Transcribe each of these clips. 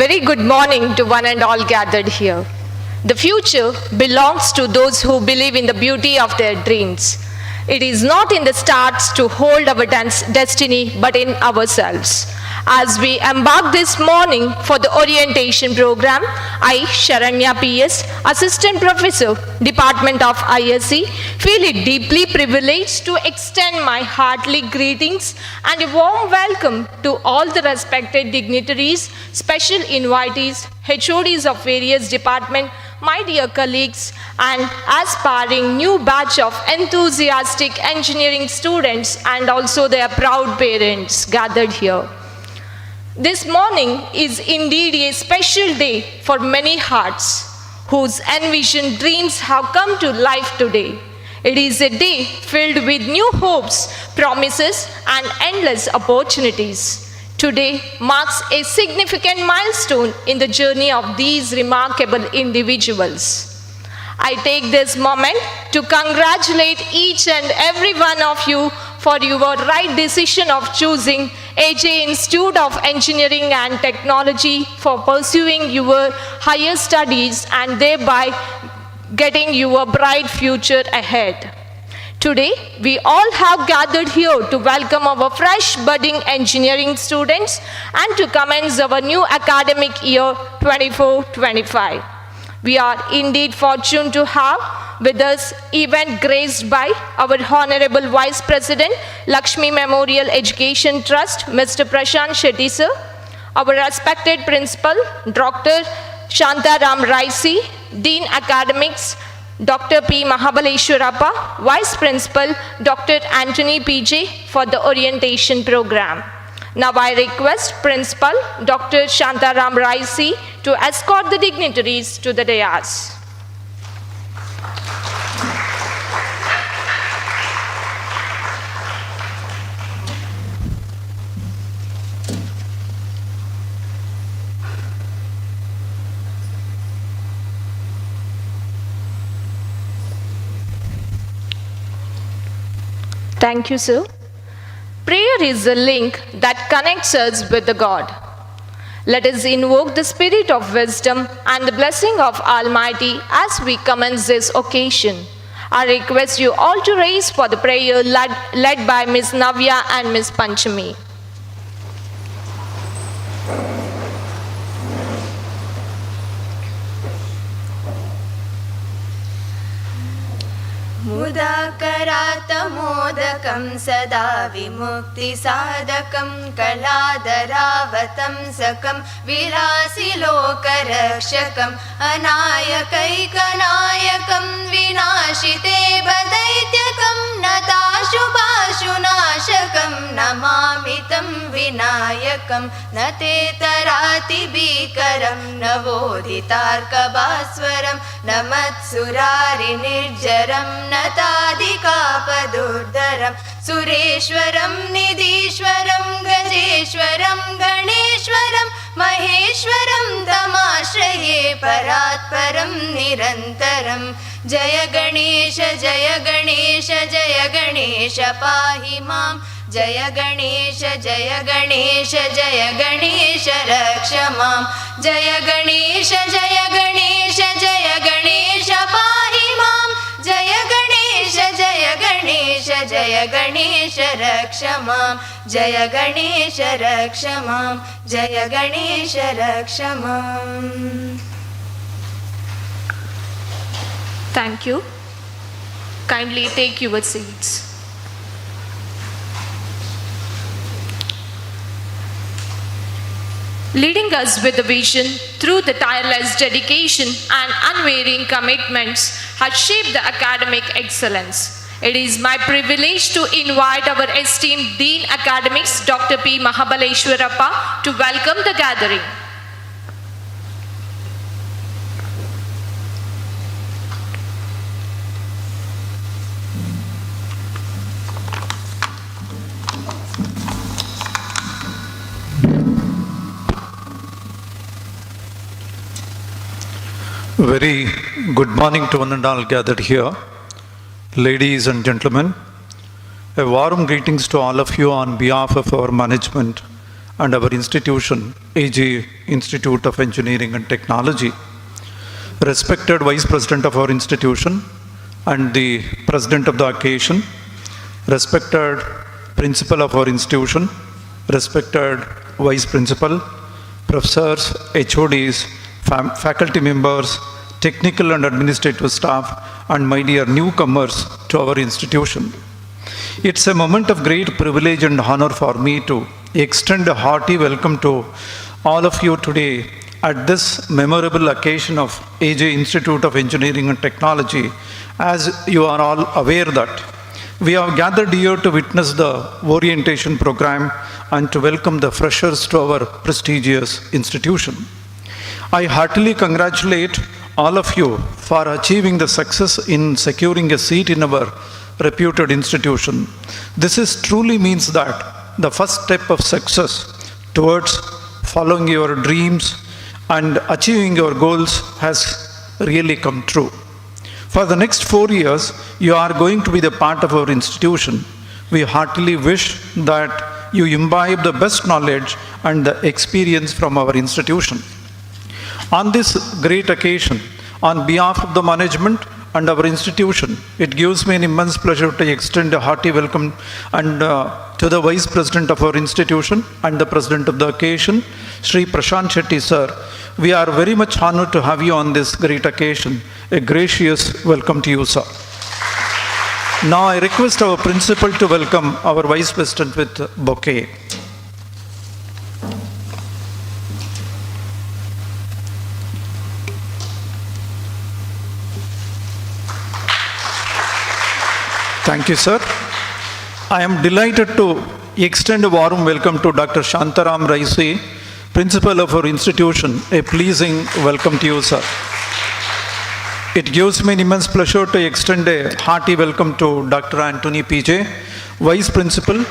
very good morning to one and all gathered here. The future belongs to those who believe in the beauty of their dreams. It is not in the stars to hold our destiny, but in ourselves. As we embark this morning for the orientation program, I, Sharanya PS, Assistant Professor, Department of ISC, feel it deeply privileged to extend my hearty greetings and a warm welcome to all the respected dignitaries, special invitees, HODs of various departments, my dear colleagues, and aspiring new batch of enthusiastic engineering students and also their proud parents gathered here. This morning is indeed a special day for many hearts whose envisioned dreams have come to life today. It is a day filled with new hopes, promises, and endless opportunities. Today marks a significant milestone in the journey of these remarkable individuals. I take this moment to congratulate each and every one of you for your right decision of choosing AJ Institute of Engineering and Technology for pursuing your higher studies and thereby getting your bright future ahead. Today, we all have gathered here to welcome our fresh budding engineering students and to commence our new academic year 24-25. We are indeed fortunate to have with us event graced by our Honorable Vice President, Lakshmi Memorial Education Trust, Mr. Prashant Shetty sir, our respected Principal, Dr. Shantaram Raisi, Dean Academics, Dr. P. Mahabaleshwarappa, Vice Principal, Dr. Anthony PJ for the orientation program. Now I request Principal Dr. Shantaram Raisi to escort the dignitaries to the dais. Thank you, sir. Prayer is the link that connects us with the God. Let us invoke the spirit of wisdom and the blessing of Almighty as we commence this occasion. I request you all to raise for the prayer led by Ms. Navya and Ms. Panchami. मुदाकरातमोदकं सदा विमुक्तिसाधकं कलाधरावतंसकं विलासिलोकरक्षकम् अनायकैकनायकं विनाशिते बदैत्यकं नताशुभाशुनाशकं नमामि तं विनायकं न ते तरातिभीकरं नवोदितार्कभास्वरं नमत्सुरारिनिर्जरं नतादिकापदुर्धरं सुरेश्वरं निधीश्वरं गजेश्वरं गणेश्वरं महेश्वरं तमाश्रये परात्परं निरन्तरं जय गणेश जय गणेश जय गणेश पाहि मां जय गणेश जय गणेश जय गणेश रक्ष मां जय गणेश जय गणेश जय गणेश पाहि मां जय गणेश जय गणेश जय गणेश रक्ष मां जय गणेश रक्ष मां जय गणेश रक्ष मां. Thank you. Kindly take your seats. Leading us with a vision through the tireless dedication and unwavering commitments has shaped the academic excellence. It is my privilege to invite our esteemed Dean Academics, Dr. P. Mahabaleshwarappa, to welcome the gathering. Very good morning to one and all gathered here. Ladies and gentlemen, a warm greetings to all of you on behalf of our management and our institution, AJ Institute of Engineering and Technology, respected Vice President of our institution and the President of the occasion, respected Principal of our institution, respected Vice Principal, Professors, HODs, faculty members, technical and administrative staff, and my dear newcomers to our institution. It's a moment of great privilege and honor for me to extend a hearty welcome to all of you today at this memorable occasion of AJ Institute of Engineering and Technology. As you are all aware that we have gathered here to witness the orientation program and to welcome the freshers to our prestigious institution. I heartily congratulate all of you for achieving the success in securing a seat in our reputed institution. This is truly means that the first step of success towards following your dreams and achieving your goals has really come true. For the next 4 years, you are going to be the part of our institution. We heartily wish that you imbibe the best knowledge and the experience from our institution. On this great occasion, on behalf of the management and our institution, it gives me an immense pleasure to extend a hearty welcome and to the Vice President of our institution and the President of the occasion, Sri Prashant Shetty sir. We are very much honored to have you on this great occasion. A gracious welcome to you, sir. Now I request our Principal to welcome our Vice President with bouquet. Thank you, sir. I am delighted to extend a warm welcome to Dr. Shantaram Raisi, Principal of our institution. A pleasing welcome to you, sir. It gives me an immense pleasure to extend a hearty welcome to Dr. Anthony PJ, Vice Principal,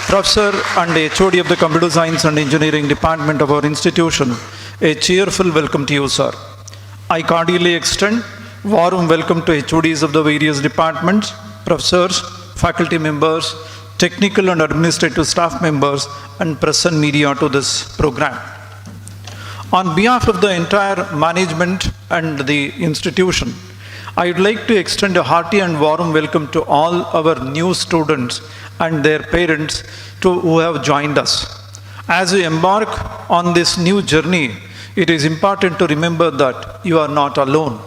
Professor and HOD of the Computer Science and Engineering Department of our institution. A cheerful welcome to you, sir. I cordially extend warm welcome to HODs of the various departments, professors, faculty members, technical and administrative staff members, and press and media to this program. On behalf of the entire management and the institution, I would like to extend a hearty and warm welcome to all our new students and their parents who have joined us. As we embark on this new journey, it is important to remember that you are not alone.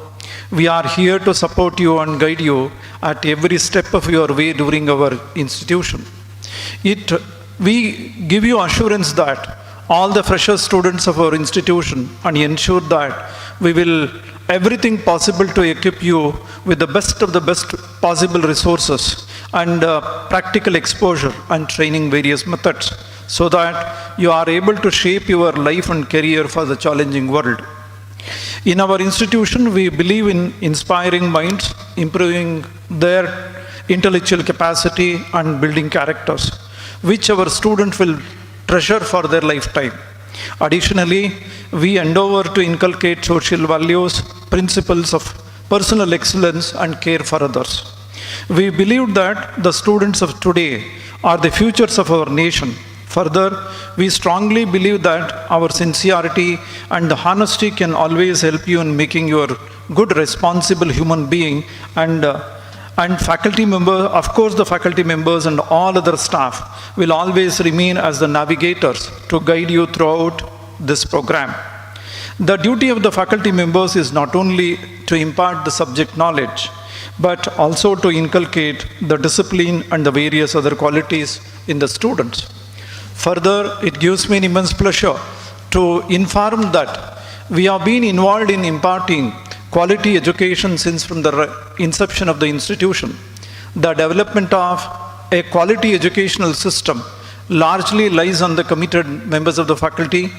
We are here to support you and guide you at every step of your way during our institution. We give you assurance that all the fresher students of our institution and ensure that we will everything possible to equip you with the best of the best possible resources and practical exposure and training various methods so that you are able to shape your life and career for the challenging world. In our institution, we believe in inspiring minds, improving their intellectual capacity and building characters, which our students will treasure for their lifetime. Additionally, we endeavor to inculcate social values, principles of personal excellence and care for others. We believe that the students of today are the futures of our nation. Further, we strongly believe that our sincerity and honesty can always help you in making you a good, responsible human being and faculty members, of course the faculty members and all other staff will always remain as the navigators to guide you throughout this program. The duty of the faculty members is not only to impart the subject knowledge, but also to inculcate the discipline and the various other qualities in the students. Further, it gives me an immense pleasure to inform that we have been involved in imparting quality education since from the inception of the institution. The development of a quality educational system largely lies on the committed members of the faculty,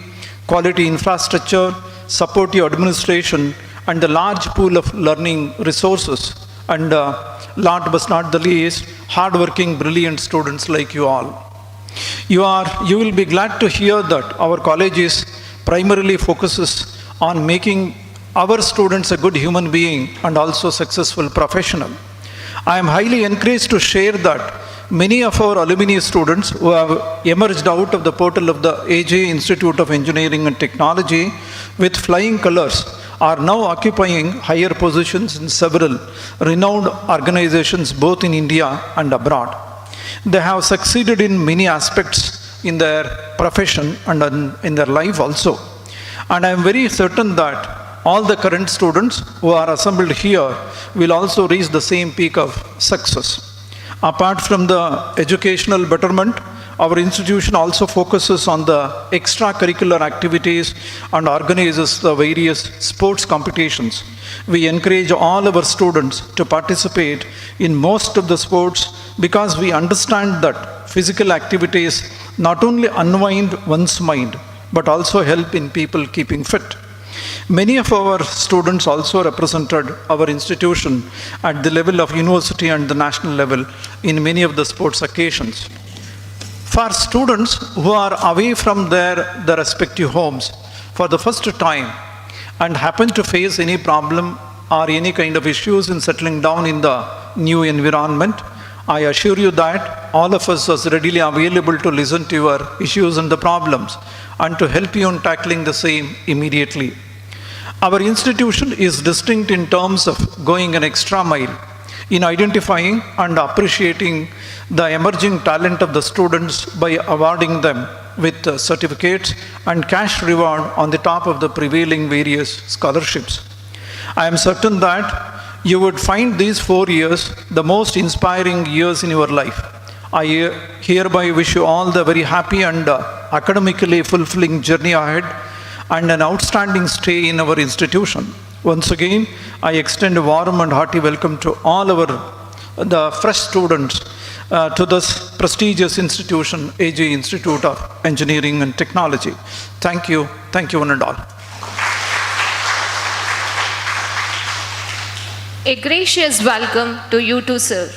quality infrastructure, supportive administration, and the large pool of learning resources, and last but not the least, hardworking, brilliant students like you all. You will be glad to hear that our college is primarily focuses on making our students a good human being and also successful professional. I am highly encouraged to share that many of our alumni students who have emerged out of the portal of the AJ Institute of Engineering and Technology with flying colors are now occupying higher positions in several renowned organizations both in India and abroad. They have succeeded in many aspects in their profession and in their life also. And I am very certain that all the current students who are assembled here will also reach the same peak of success. Apart from the educational betterment, our institution also focuses on the extracurricular activities and organizes the various sports competitions. We encourage all our students to participate in most of the sports because we understand that physical activities not only unwind one's mind but also help in people keeping fit. Many of our students also represented our institution at the level of university and the national level in many of the sports occasions. For students who are away from their respective homes for the first time and happen to face any problem or any kind of issues in settling down in the new environment, I assure you that all of us are readily available to listen to your issues and the problems and to help you in tackling the same immediately. Our institution is distinct in terms of going an extra mile in identifying and appreciating the emerging talent of the students by awarding them with certificates and cash reward on the top of the prevailing various scholarships. I am certain that you would find these 4 years the most inspiring years in your life. I hereby wish you all the very happy and academically fulfilling journey ahead and an outstanding stay in our institution. Once again, I extend a warm and hearty welcome to all the fresh students to this prestigious institution, AJ Institute of Engineering and Technology. Thank you one and all. A gracious welcome to you too, sir.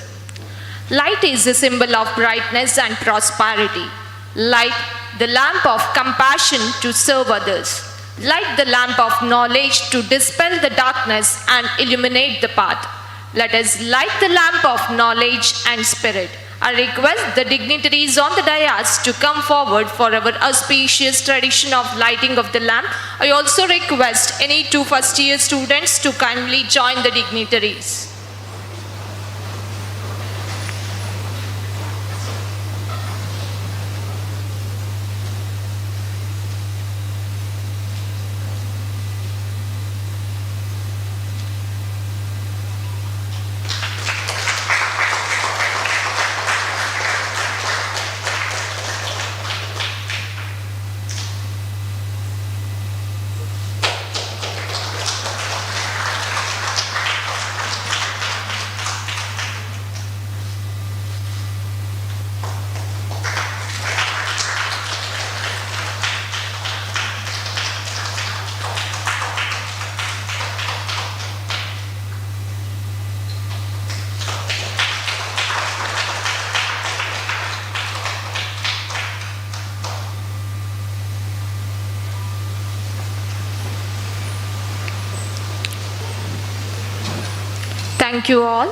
Light is a symbol of brightness and prosperity. Light, the lamp of compassion to serve others. Light, the lamp of knowledge to dispel the darkness and illuminate the path. Let us light the lamp of knowledge and spirit. I request the dignitaries on the dais to come forward for our auspicious tradition of lighting of the lamp. I also request any 2 first-year students to kindly join the dignitaries. Thank you all.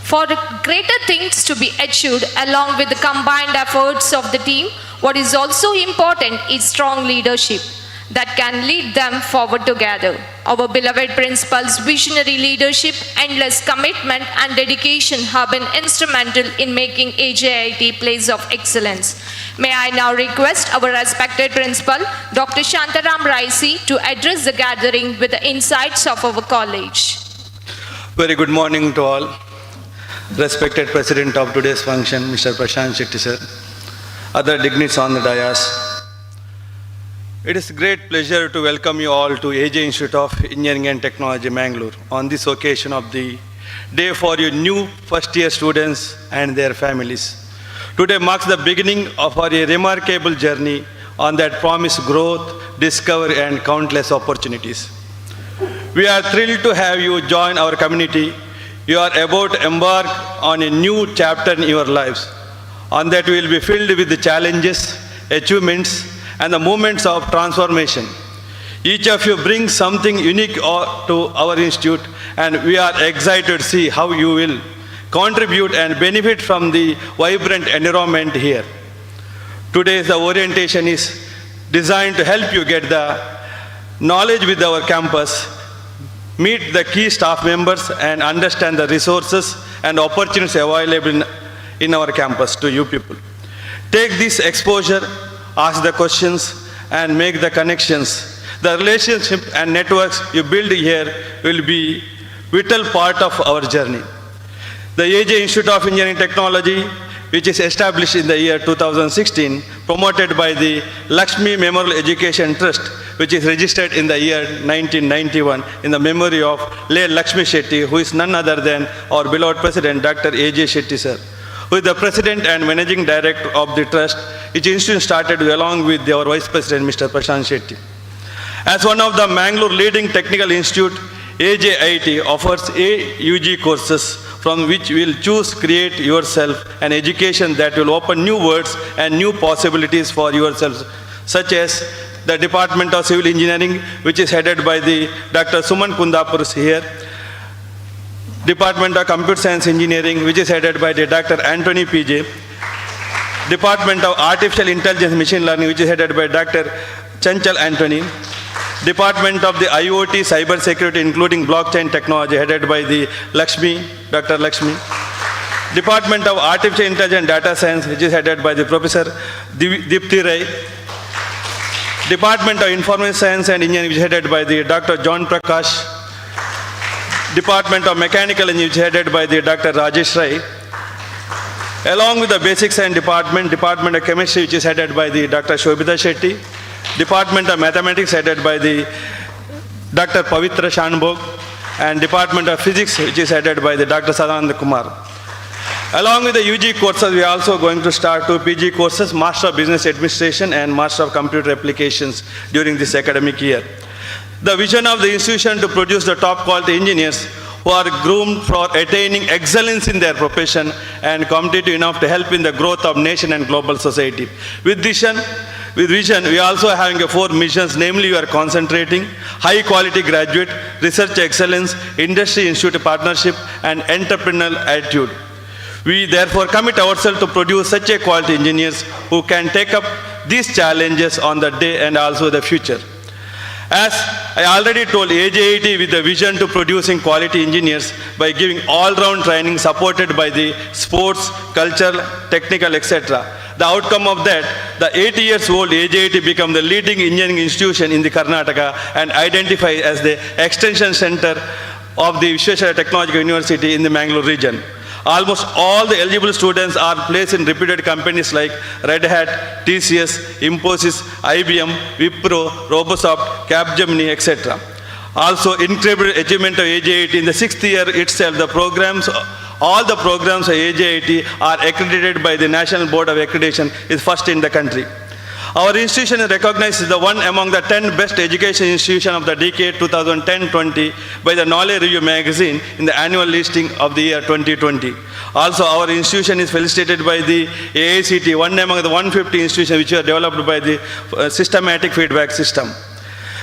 For greater things to be achieved along with the combined efforts of the team, what is also important is strong leadership that can lead them forward together. Our beloved principal's visionary leadership, endless commitment and dedication have been instrumental in making AJIT a place of excellence. May I now request our respected principal, Dr. Shantaram Raisi, to address the gathering with the insights of our college. Very good morning to all. Respected President of today's function, Mr. Prashant Shetty sir, other dignitaries on the dais. It is a great pleasure to welcome you all to AJ Institute of Engineering and Technology, Mangalore, on this occasion of the day for your new first-year students and their families. Today marks the beginning of our remarkable journey on that promised growth, discovery, and countless opportunities. We are thrilled to have you join our community. You are about to embark on a new chapter in your lives. On that we will be filled with the challenges, achievements, and the moments of transformation. Each of you brings something unique to our institute, and we are excited to see how you will contribute and benefit from the vibrant environment here. Today, the orientation is designed to help you get the knowledge with our campus, meet the key staff members, and understand the resources and opportunities available in our campus to you people. Take this exposure, ask the questions, and make the connections. The relationship and networks you build here will be vital part of our journey. The AJ Institute of Engineering Technology, which is established in the year 2016, promoted by the Lakshmi Memorial Education Trust, which is registered in the year 1991 in the memory of late Lakshmi Shetty, who is none other than our beloved President, Dr. AJ Shetty sir, who is the President and Managing Director of the Trust, which institution started along with our Vice President, Mr. Prashant Shetty. As one of the Mangalore leading technical institute, AJIT offers AUG courses from which you will choose create yourself an education that will open new worlds and new possibilities for yourselves, such as the Department of Civil Engineering, which is headed by the Dr. Suman Kundapur here, Department of Computer Science Engineering, which is headed by the Dr. Anthony PJ, Department of Artificial Intelligence Machine Learning, which is headed by Dr. Chanchal Anthony, Department of the IoT Cyber Security, including blockchain technology, headed by the Dr. Lakshmi, Department of Artificial Intelligence and Data Science, which is headed by the Professor Deepthi Rai, Department of Information Science and Engineering, which is headed by the Dr. John Prakash, Department of Mechanical Engineering, which is headed by the Dr. Rajesh Rai, along with the Basic Science Department, Department of Chemistry, which is headed by the Dr. Shobita Shetty, Department of Mathematics, headed by the Dr. Pavitra Shanbhog, and Department of Physics, which is headed by the Dr. Sadananda Kumar. Along with the UG courses, we are also going to start 2 PG courses, Master of Business Administration and Master of Computer Applications during this academic year. The vision of the institution to produce the top quality engineers who are groomed for attaining excellence in their profession and competitive enough to help in the growth of nation and global society. With vision, we are also having 4 missions, namely we are concentrating high quality graduate, research excellence, industry institute partnership, and entrepreneurial attitude. We therefore commit ourselves to produce such a quality engineers who can take up these challenges on the day and also the future. As I already told, AJIT with the vision to producing quality engineers by giving all-round training supported by the sports, cultural, technical, etc. The outcome of that, the 80 years old AJIT become the leading engineering institution in the Karnataka and identified as the extension center of the Visvesvaraya Technological University in the Mangalore region. Almost all the eligible students are placed in reputed companies like Red Hat, TCS, Infosys, IBM, Wipro, Robosoft, Capgemini, etc. Also, incredible achievement of AJIT in the 6th year itself, all the programs of AJIT are accredited by the National Board of Accreditation, is first in the country. Our institution is recognized as the one among the 10 best education institutions of the decade 2010-20 by the Knowledge Review magazine in the annual listing of the year 2020. Also, our institution is felicitated by the AICT, one among the 150 institutions which are developed by the systematic feedback system.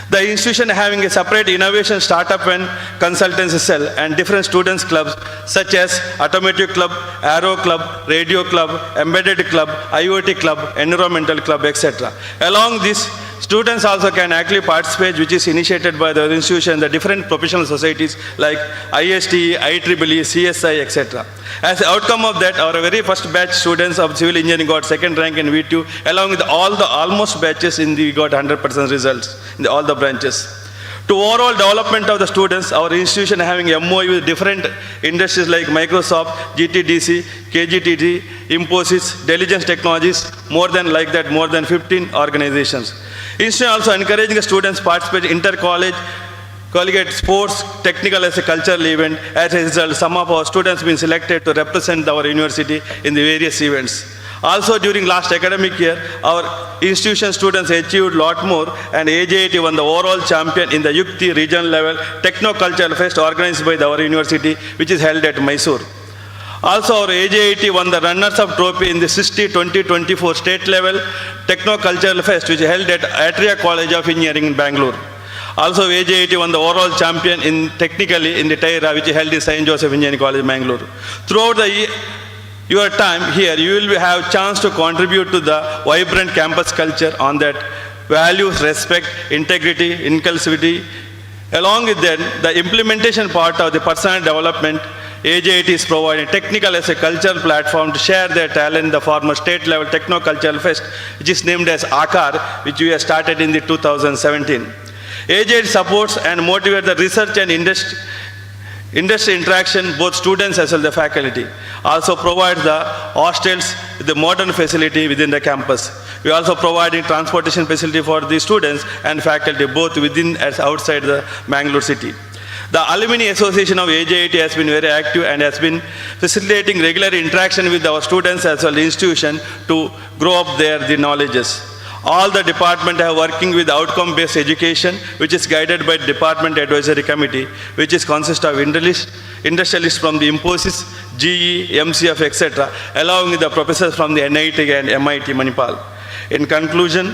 The institution having a separate innovation startup and consultancy cell and different students clubs such as Automotive Club, Aero Club, Radio Club, Embedded Club, IoT Club, Environmental Club, etc. Along this, students also can actually participate, which is initiated by the institution, the different professional societies like IST, IEEE, CSI, etc. As the outcome of that, our very first batch students of civil engineering got second rank in V2, along with all the almost batches we got 100% results in all the branches. To overall development of the students, our institution having MOU with different industries like Microsoft, GTDC, KGTT, Infosys, Diligence Technologies, more than 15 organizations. Institution also encouraging the students participate in inter-college, collegiate sports, technical as a cultural event. As a result, some of our students have been selected to represent our university in the various events. Also, during last academic year, our institution students achieved a lot more, and AJIT won the overall champion in the Yukti regional level Techno-Cultural Fest organized by our university, which is held at Mysore. Also, our AJIT won the runners-up trophy in the 60 2024 state level Techno-Cultural Fest, which is held at Atria College of Engineering in Bangalore. Also, AJIT won the overall champion in technically in the TIRA, which held in St. Joseph Engineering College, Mangalore. Throughout your time here, you will have chance to contribute to the vibrant campus culture on that values, respect, integrity, inclusivity. Along with that, the implementation part of the personal development, AJIT is providing technical as a cultural platform to share their talent. The former state-level Techno-Cultural Fest, which is named as AKAR, which we have started in the 2017. AJIT supports and motivates the research and industry interaction, both students as well as the faculty. Also provides the hostels with the modern facility within the campus. We also providing transportation facility for the students and faculty, both within and outside the Mangalore city. The Alumni Association of AJIT has been very active and has been facilitating regular interaction with our students as well as the institution to grow up the knowledges. All the department are working with outcome-based education, which is guided by Department Advisory Committee, which is consist of industrialists from the Infosys, GE, MCF, etc., along with the professors from the NIT and MIT Manipal. In conclusion,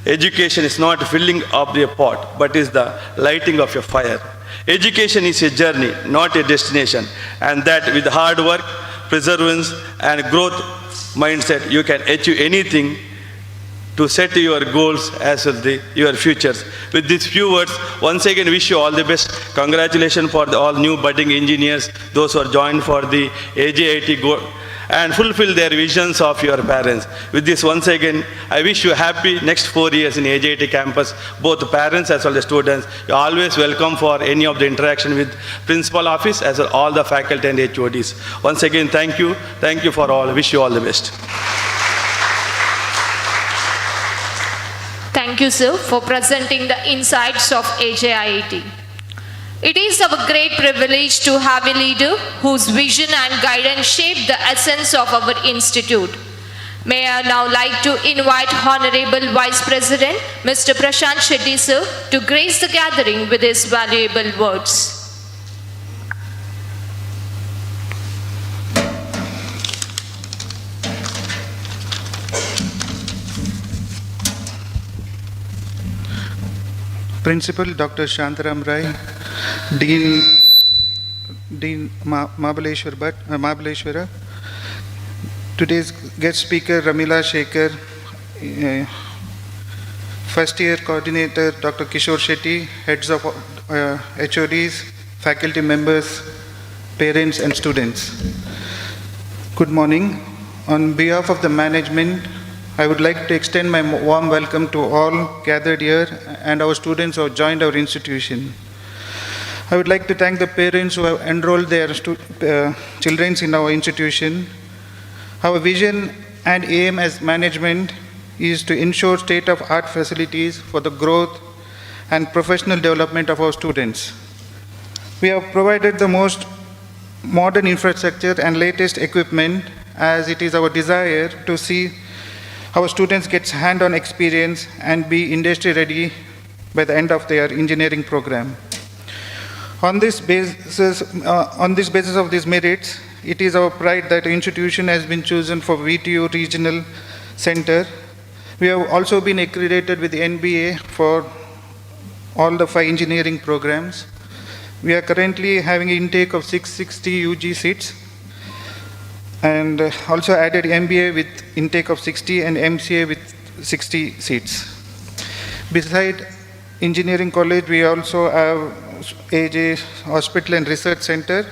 education is not filling up your pot, but is the lighting of your fire. Education is a journey, not a destination, and that with hard work, perseverance, and growth mindset, you can achieve anything to set your goals as well as your futures. With these few words, once again wish you all the best. Congratulations for all new budding engineers, those who are joined for the AJIT and fulfill their visions of your parents. With this, once again, I wish you happy next 4 years in AJIT campus, both parents as well as students. You're always welcome for any of the interaction with principal office as well as all the faculty and HODs. Once again, thank you. Thank you for all. Wish you all the best. Thank you, sir, for presenting the insights of AJIT. It is our great privilege to have a leader whose vision and guidance shape the essence of our institute. May I now like to invite Honorable Vice President, Mr. Prashant Shetty, sir, to grace the gathering with his valuable words. Principal Dr. Shantaram Rai, Dean Mahabaleshwara, today's guest speaker Ramila Shekhar, first year coordinator Dr. Kishore Shetty, heads of HODs, faculty members, parents and students. Good morning. On behalf of the management, I would like to extend my warm welcome to all gathered here and our students who have joined our institution. I would like to thank the parents who have enrolled their children in our institution. Our vision and aim as management is to ensure state-of-the-art facilities for the growth and professional development of our students. We have provided the most modern infrastructure and latest equipment, as it is our desire to see our students get hand-on experience and be industry ready by the end of their engineering program. On this basis of these merits, it is our pride that the institution has been chosen for VTU Regional Center. We have also been accredited with the NBA for all the 5 engineering programs. We are currently having an intake of 660 UG seats, and also added MBA with intake of 60 and MCA with 60 seats. Beside engineering college, we also have AJ Hospital and Research Center,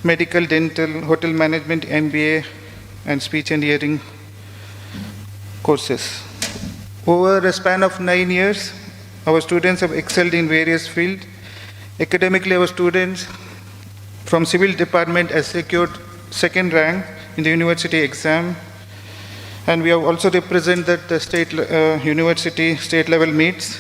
medical, dental, hotel management, MBA, and speech and hearing courses. Over a span of 9 years, our students have excelled in various fields. Academically, our students from civil department has secured second rank in the university exam, and we have also represented the state university state level meets.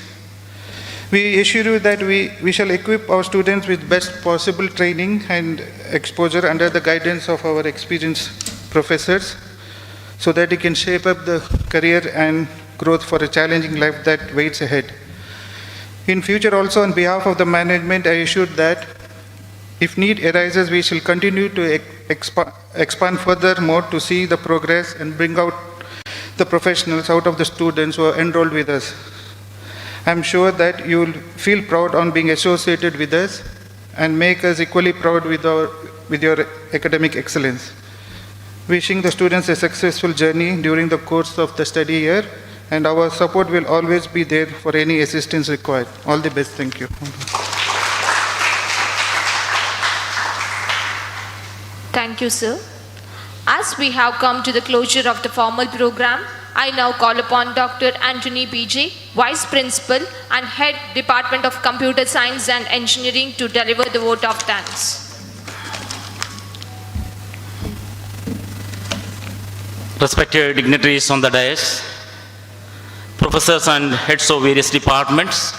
We assure you that we shall equip our students with best possible training and exposure under the guidance of our experienced professors, so that they can shape up the career and growth for a challenging life that waits ahead. In future also, on behalf of the management, I assure that if need arises, we shall continue to expand furthermore to see the progress and bring out the professionals out of the students who are enrolled with us. I'm sure that you will feel proud on being associated with us and make us equally proud with your academic excellence. Wishing the students a successful journey during the course of the study year, and our support will always be there for any assistance required. All the best. Thank you. Thank you, sir. As we have come to the closure of the formal program, I now call upon Dr. Anthony PG, Vice Principal and Head Department of Computer Science and Engineering, to deliver the vote of thanks. Respected dignitaries on the dais, professors and heads of various departments,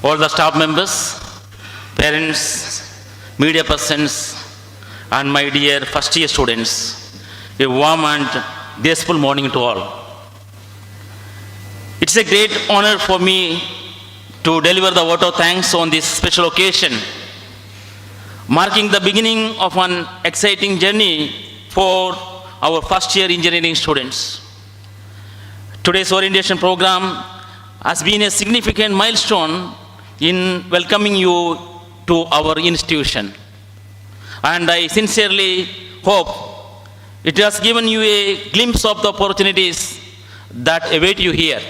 all the staff members, parents, media persons, and my dear first year students, a warm and graceful morning to all. It's a great honor for me to deliver the vote of thanks on this special occasion, marking the beginning of an exciting journey for our first year engineering students. Today's orientation program has been a significant milestone in welcoming you to our institution. And I sincerely hope it has given you a glimpse of the opportunities that await you here.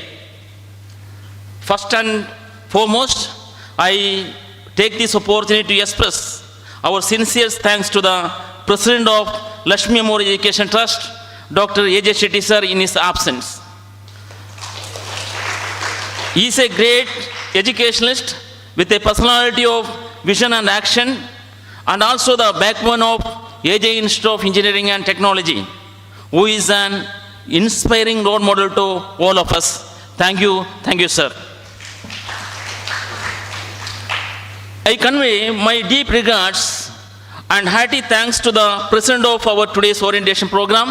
First and foremost, I take this opportunity to express our sincere thanks to the President of Lakshmi Memorial Education Trust, Dr. Ajiet Shetty sir, in his absence. He is a great educationalist with a personality of vision and action, and also the backbone of AJ Institute of Engineering and Technology, who is an inspiring role model to all of us. Thank you, sir. I convey my deep regards and hearty thanks to the President of our today's orientation program,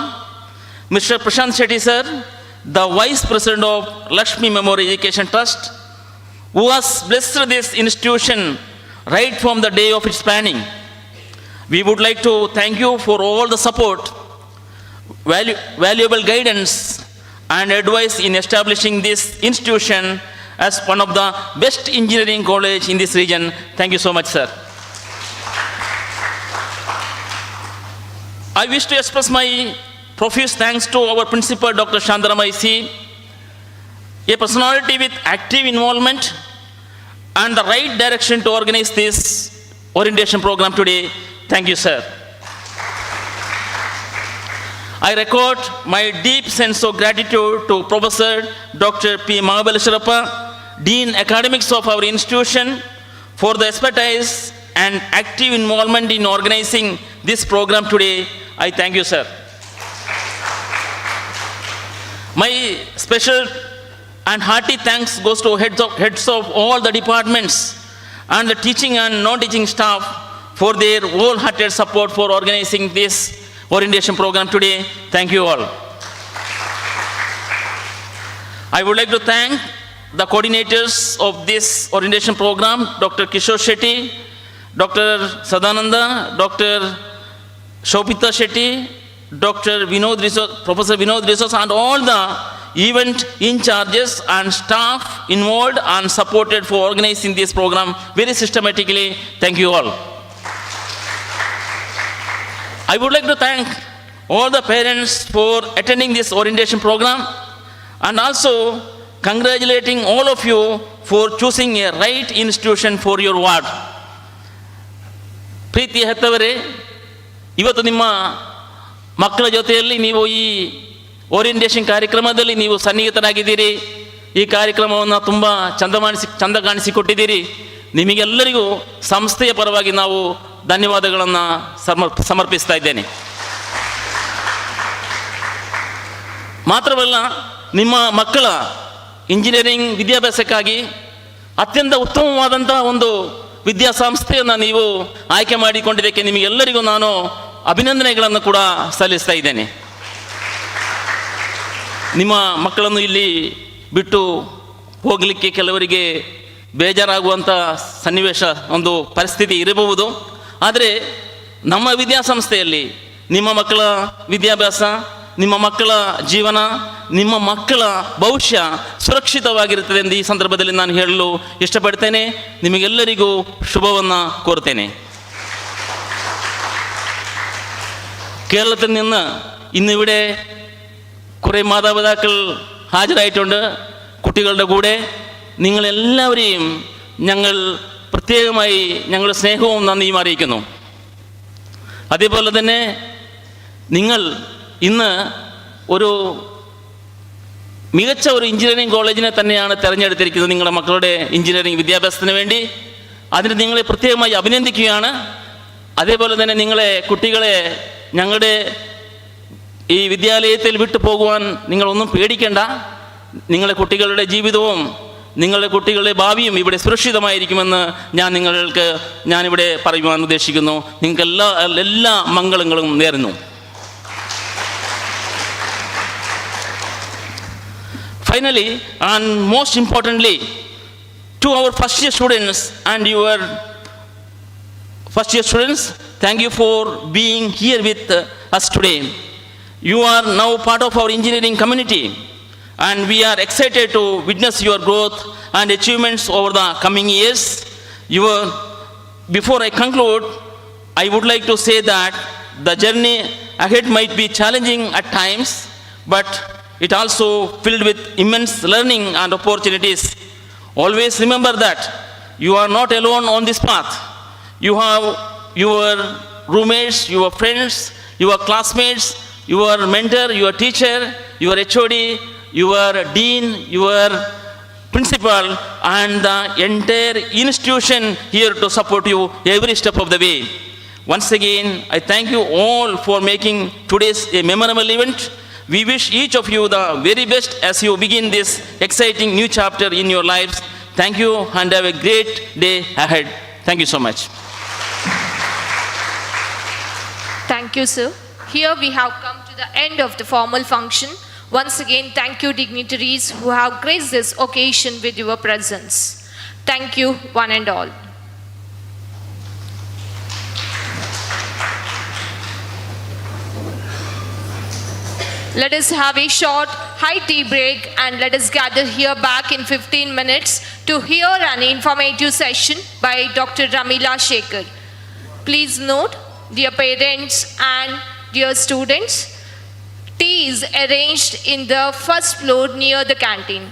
Mr. Prashant Shetty sir, the Vice President of Lakshmi Memorial Education Trust, who has blessed this institution right from the day of its planning. We would like to thank you for all the support, valuable guidance, and advice in establishing this institution as one of the best engineering college in this region. Thank you so much, sir. I wish to express my profuse thanks to our principal, Dr. Shandarama IC, a personality with active involvement and the right direction to organize this orientation program today. Thank you, sir. I record my deep sense of gratitude to Professor Dr. P. Mahabaleswarappa, Dean Academics of our institution, for the expertise and active involvement in organizing this program today. I thank you, sir. My special and hearty thanks goes to heads of all the departments and the teaching and non-teaching staff for their wholehearted support for organizing this orientation program today. Thank you all. I would like to thank the coordinators of this orientation program, Dr. Kishore Shetty, Dr. Sadananda, Dr. Shobhita Shetty, Dr. Professor Vinod Resos, and all the event in charges and staff involved and supported for organizing this program very systematically. Thank you all. I would like to thank all the parents for attending this orientation program, and also congratulating all of you for choosing a right institution for your ward. ಪ್ರೀತಿಯ ಹೆತ್ತವರೇ, ಇವತ್ತು ನಿಮ್ಮ ಮಕ್ಕಳ ಜೊತೆಯಲ್ಲಿ ನೀವು ಈ orientation ಕಾರ್ಯಕ್ರಮದಲ್ಲಿ ನೀವು ಸನ್ನಿಹಿತರಾಗಿದ್ದೀರಿ. ಈ ಕಾರ್ಯಕ್ರಮವನ್ನು ತುಂಬ ಚಂದ ಕಾಣಿಸಿಕೊಟ್ಟಿದ್ದೀರಿ. ನಿಮಗೆಲ್ಲರಿಗೂ ಸಂಸ್ಥೆಯ ಪರವಾಗಿ ನಾವು ಧನ್ಯವಾದಗಳನ್ನು ಸಮರ್ಪಿಸ್ತಾ ಇದ್ದೇನೆ. ಮಾತ್ರವಲ್ಲ, ನಿಮ್ಮ ಮಕ್ಕಳ ಇಂಜಿನಿಯರಿಂಗ್ ವಿದ್ಯಾಭ್ಯಾಸಕ್ಕಾಗಿ ಅತ್ಯಂತ ಉತ್ತಮವಾದಂತಹ ಒಂದು ವಿದ್ಯಾಸಂಸ್ಥೆಯನ್ನು ನೀವು ಆಯ್ಕೆ ಮಾಡಿಕೊಂಡಿದ್ದಕ್ಕೆ ನಿಮಗೆಲ್ಲರಿಗೂ ನಾನು ಅಭಿನಂದನೆಗಳನ್ನು ಕೂಡ ಸಲ್ಲಿಸ್ತಾ ಇದ್ದೇನೆ. ನಿಮ್ಮ ಮಕ್ಕಳನ್ನು ಇಲ್ಲಿ ಬಿಟ್ಟು ಹೋಗಲಿಕ್ಕೆ ಕೆಲವರಿಗೆ ಬೇಜಾರಾಗುವಂಥ ಸನ್ನಿವೇಶ, ಒಂದು ಪರಿಸ್ಥಿತಿ ಇರಬಹುದು. ಆದರೆ ನಮ್ಮ ವಿದ್ಯಾಸಂಸ್ಥೆಯಲ್ಲಿ ನಿಮ್ಮ ಮಕ್ಕಳ ವಿದ್ಯಾಭ್ಯಾಸ, ನಿಮ್ಮ ಮಕ್ಕಳ ಜೀವನ, ನಿಮ್ಮ ಮಕ್ಕಳ ಭವಿಷ್ಯ ಸುರಕ್ಷಿತವಾಗಿರುತ್ತದೆ ಎಂದು ಈ ಸಂದರ್ಭದಲ್ಲಿ ನಾನು ಹೇಳಲು ಇಷ್ಟಪಡ್ತೇನೆ. ನಿಮಗೆಲ್ಲರಿಗೂ ಶುಭವನ್ನು ಕೋರ್ತೇನೆ. കേരളത്തിൽ നിന്ന് ഇന്നിവിടെ കുറേ മാതാപിതാക്കൾ ഹാജരായിട്ടുണ്ട്. കുട്ടികളുടെ കൂടെ നിങ്ങളെല്ലാവരെയും ഞങ്ങൾ പ്രത്യേകമായി ഞങ്ങളുടെ സ്നേഹവും നന്ദിയും അറിയിക്കുന്നു. അതേപോലെ തന്നെ നിങ്ങൾ ഇന്ന് ഒരു മികച്ച ഒരു എഞ്ചിനീയറിംഗ് കോളേജിനെ തന്നെയാണ് തിരഞ്ഞെടുത്തിരിക്കുന്നത് നിങ്ങളുടെ മക്കളുടെ എഞ്ചിനീയറിംഗ് വിദ്യാഭ്യാസത്തിന് വേണ്ടി. അതിന് നിങ്ങളെ പ്രത്യേകമായി അഭിനന്ദിക്കുകയാണ്. അതേപോലെ തന്നെ കുട്ടികളെ ഞങ്ങളുടെ ഈ വിദ്യാലയത്തിൽ വിട്ടു പോകുവാൻ നിങ്ങളൊന്നും പേടിക്കേണ്ട. നിങ്ങളുടെ കുട്ടികളുടെ ജീവിതവും നിങ്ങളുടെ കുട്ടികളുടെ ഭാവിയും ഇവിടെ സുരക്ഷിതമായിരിക്കുമെന്ന് ഞാനിവിടെ പറയുവാൻ ഉദ്ദേശിക്കുന്നു. നിങ്ങൾക്ക് എല്ലാ മംഗളങ്ങളും നേരുന്നു. Finally, and most importantly, to our first year students and your first year students, thank you for being here with us today. You are now part of our engineering community, and we are excited to witness your growth and achievements over the coming years. Before I conclude, I would like to say that the journey ahead might be challenging at times, but it also filled with immense learning and opportunities. Always remember that you are not alone on this path. You have your roommates, your friends, your classmates, your mentor, your teacher, your HOD, your dean, your principal, and the entire institution here to support you every step of the way. Once again, I thank you all for making today's a memorable event. We wish each of you the very best as you begin this exciting new chapter in your lives. Thank you and have a great day ahead. Thank you so much. Thank you, sir. Here we have come to the end of the formal function. Once again, thank you, dignitaries who have graced this occasion with your presence. Thank you, one and all. Let us have a short high tea break and let us gather here back in 15 minutes to hear an informative session by Dr. Ramila Shekhar. Please note, dear parents and dear students, tea is arranged in the first floor near the canteen.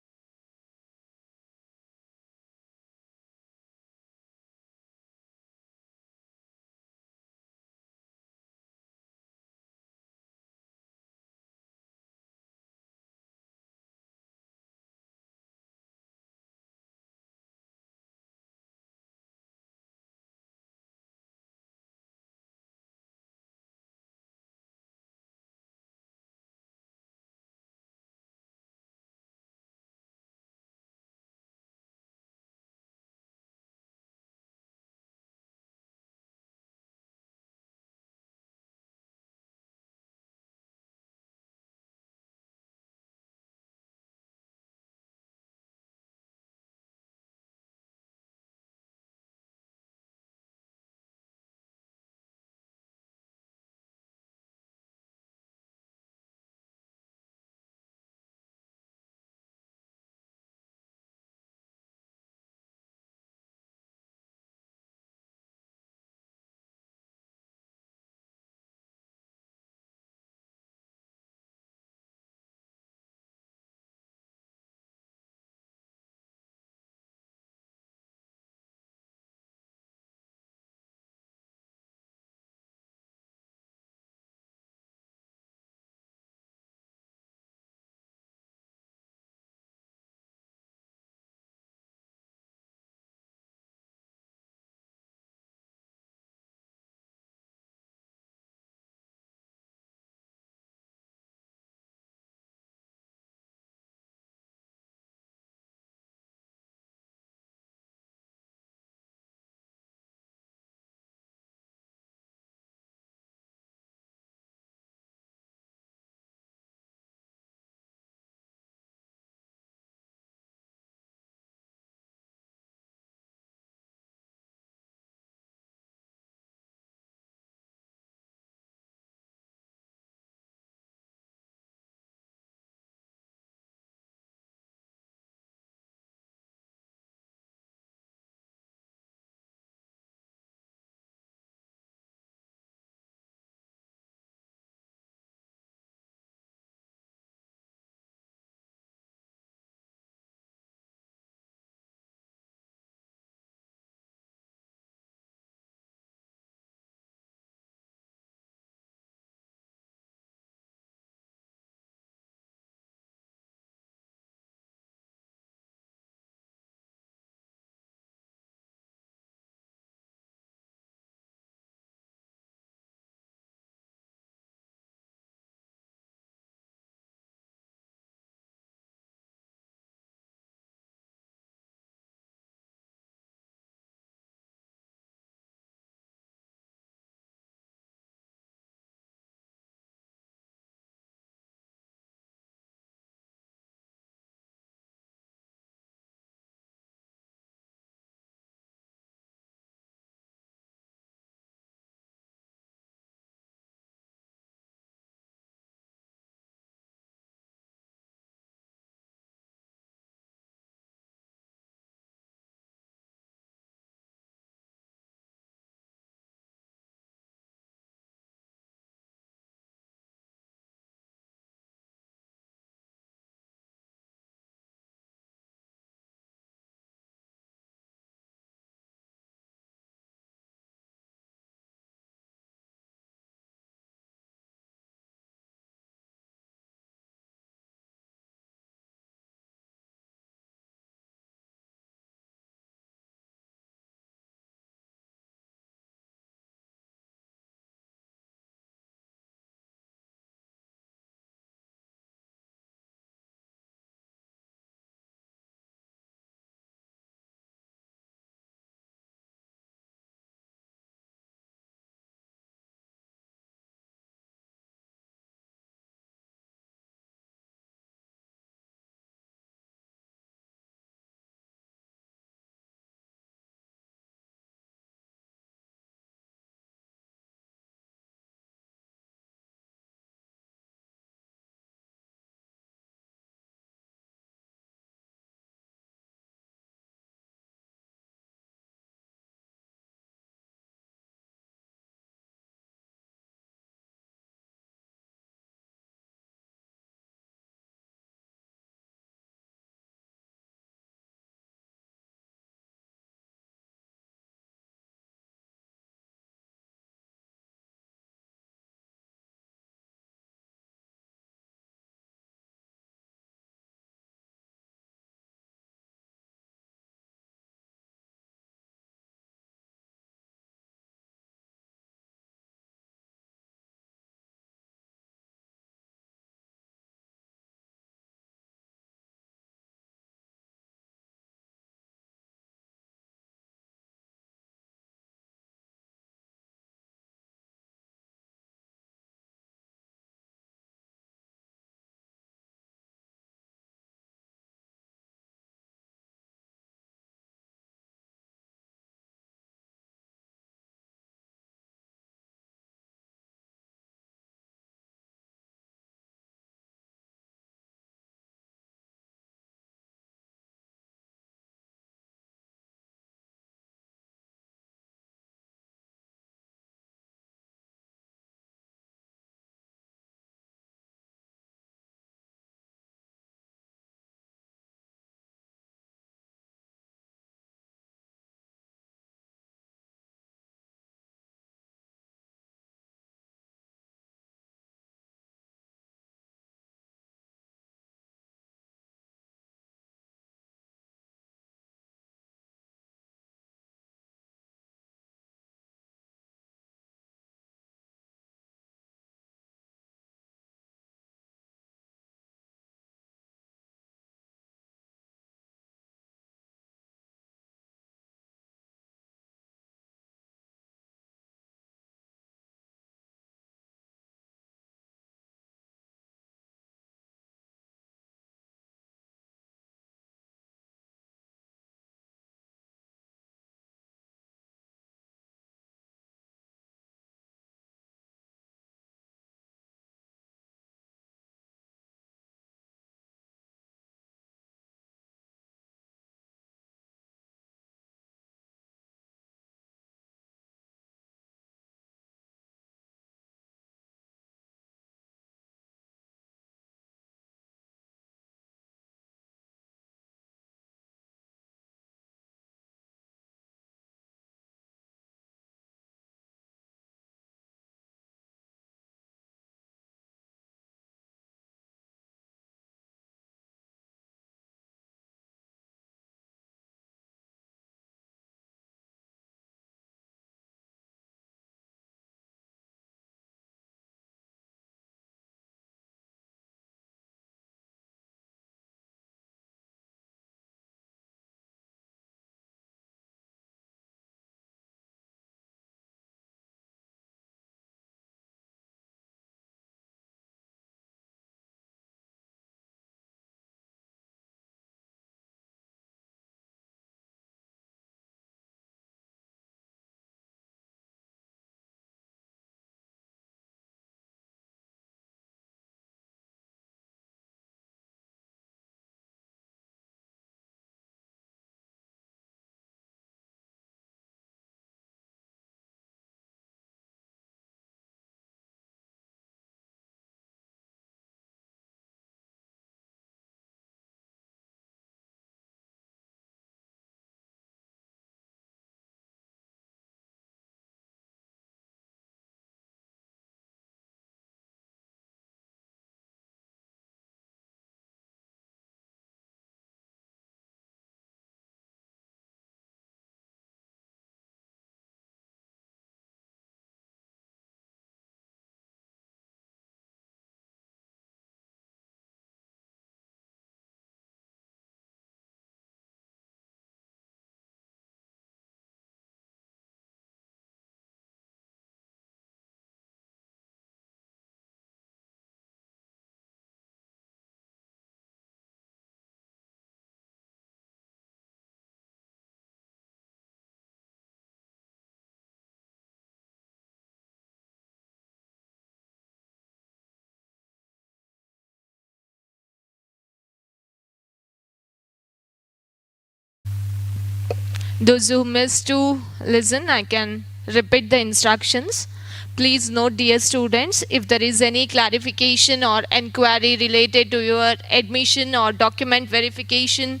Those who missed to listen, I can repeat the instructions. Please note, dear students, if there is any clarification or enquiry related to your admission or document verification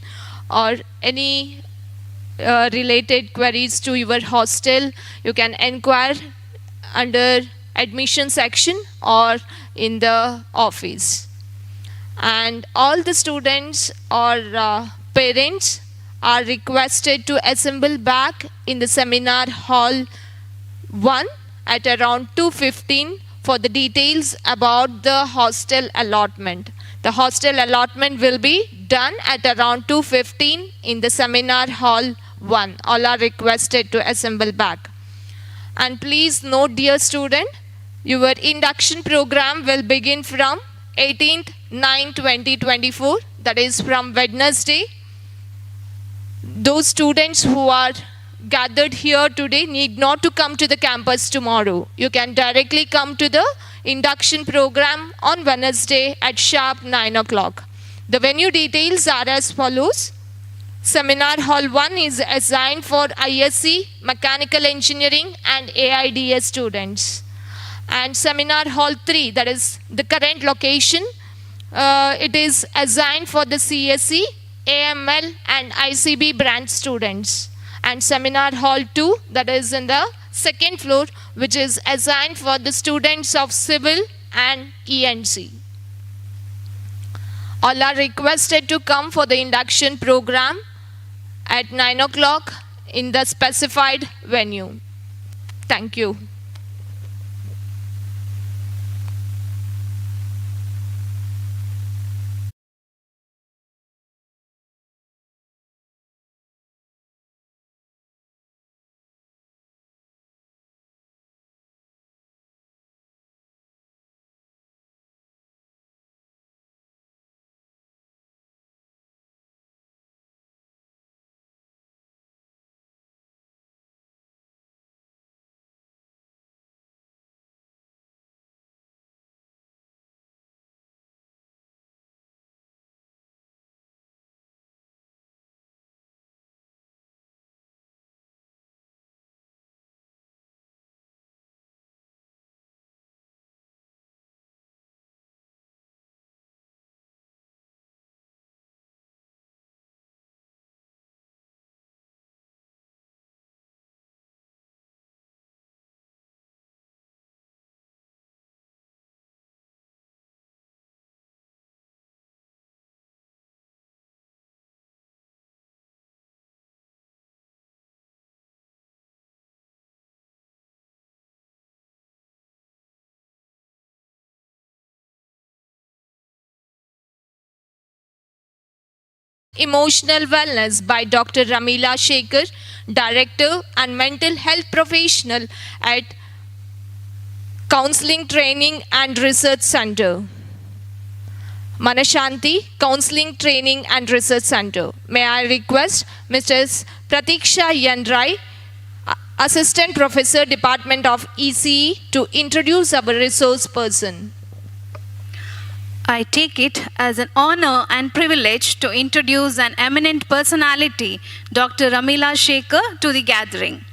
or any related queries to your hostel, you can inquire under admission section or in the office. And all the students or parents are requested to assemble back in the seminar hall 1 at around 2:15 for the details about the hostel allotment. The hostel allotment will be done at around 2:15 in the seminar hall 1. All are requested to assemble back. And please note, dear student, your induction program will begin from 18th 9/2024, that is from Wednesday. Those students who are gathered here today need not to come to the campus tomorrow. You can directly come to the induction program on Wednesday at sharp 9 o'clock. The venue details are as follows. Seminar Hall 1 is assigned for ISC, Mechanical Engineering and AIDS students. And Seminar Hall 3, that is the current location, it is assigned for the CSE, AML and ICB branch students. And Seminar Hall 2, that is in the second floor, which is assigned for the students of Civil and ENC. All are requested to come for the induction program at 9 o'clock in the specified venue. Thank you. Emotional Wellness by Dr. Ramila Shekhar, Director and Mental Health Professional at Counseling Training and Research Center. Manashanti, Counseling Training and Research Center. May I request Mrs. Pratiksha Yandrai, Assistant Professor, Department of ECE, to introduce our resource person. I take it as an honor and privilege to introduce an eminent personality, Dr. Ramila Shekhar, to the gathering.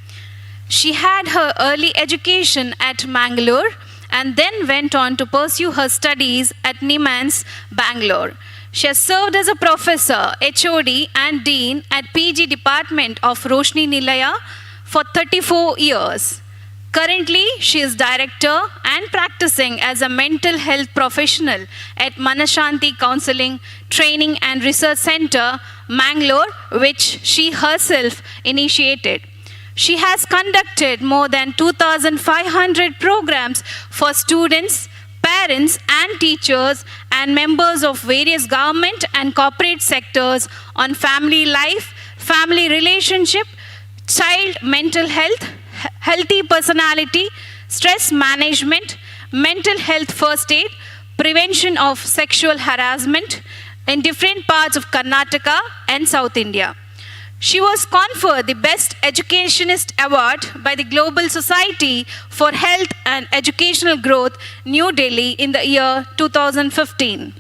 She had her early education at Mangalore and then went on to pursue her studies at Nimans, Bangalore. She has served as a professor, HOD and Dean at PG Department of Roshni Nilaya for 34 years. Currently, she is director and practicing as a mental health professional at Manashanti Counseling, Training and Research Center, Mangalore, which she herself initiated. She has conducted more than 2,500 programs for students, parents and teachers and members of various government and corporate sectors on family life, family relationship, child mental health, healthy personality, stress management, mental health first aid, prevention of sexual harassment in different parts of Karnataka and South India. She was conferred the Best Educationist Award by the Global Society for Health and Educational Growth, New Delhi, in the year 2015.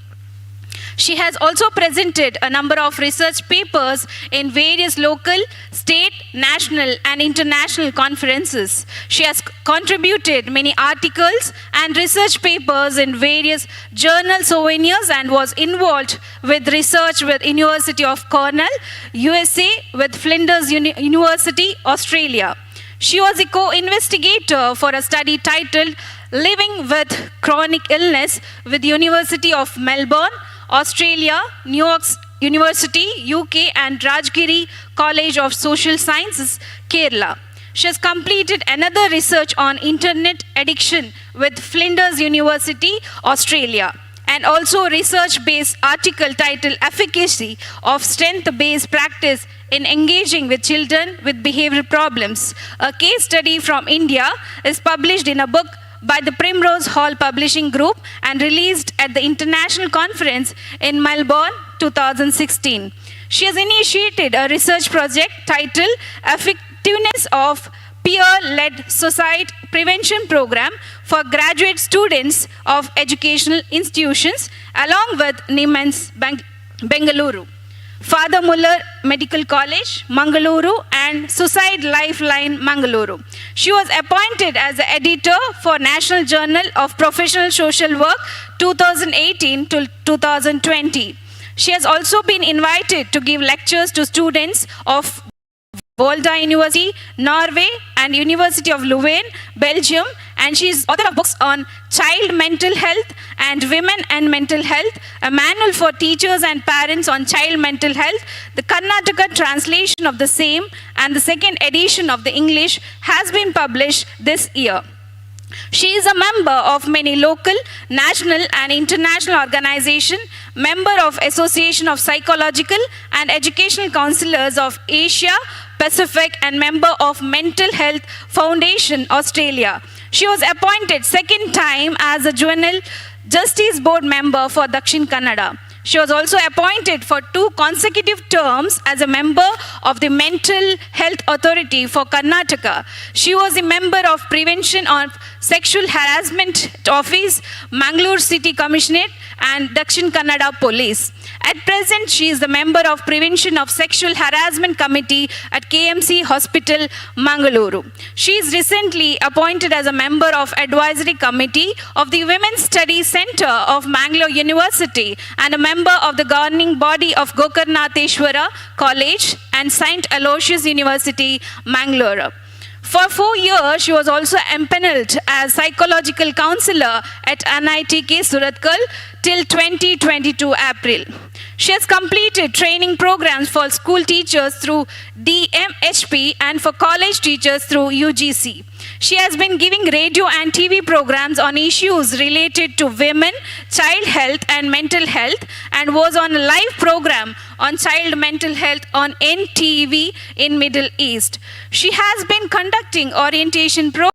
She has also presented a number of research papers in various local, state, national, and international conferences. She has contributed many articles and research papers in various journal souvenirs and was involved with research with University of Cornell, USA, with Flinders University, Australia. She was a co-investigator for a study titled Living with Chronic Illness with University of Melbourne, Australia, New York University, UK, and Rajgiri College of Social Sciences, Kerala. She has completed another research on internet addiction with Flinders University, Australia, and also a research-based article titled Efficacy of Strength-Based Practice in Engaging with Children with Behavioral Problems. A case study from India is published in a book by the Primrose Hall Publishing Group and released at the International Conference in Melbourne, 2016. She has initiated a research project titled Effectiveness of Peer-Led Suicide Prevention Program for graduate students of educational institutions along with NIMS Bengaluru, Father Muller Medical College, Mangaluru, and Suicide Lifeline, Mangaluru. She was appointed as the editor for National Journal of Professional Social Work 2018 to 2020. She has also been invited to give lectures to students of Volta University, Norway, and University of Leuven, Belgium, and she is author of books on child mental health and women and mental health, a manual for teachers and parents on child mental health. The Karnataka translation of the same and the second edition of the English has been published this year. She is a member of many local, national, and international organizations, member of Association of Psychological and Educational Counselors of Asia Pacific, and member of Mental Health Foundation, Australia. She was appointed second time as a Juvenile Justice Board member for Dakshin Kannada. She was also appointed for 2 consecutive terms as a member of the Mental Health Authority for Karnataka. She was a member of Prevention of Sexual Harassment Office, Mangalore City Commissionerate, and Dakshin Kannada Police. At present, she is the member of Prevention of Sexual Harassment Committee at KMC Hospital, Mangaluru. She is recently appointed as a member of Advisory Committee of the Women's Studies Center of Mangalore University and a member of the governing body of Gokarnatheshwara College and St. Aloysius University, Mangalore. For 4 years, she was also empaneled as psychological counselor at NITK Surathkal till 2022 April. She has completed training programs for school teachers through DMHP and for college teachers through UGC. She has been giving radio and TV programs on issues related to women, child health and mental health, and was on a live program on child mental health on NTV in Middle East. She has been conducting orientation programs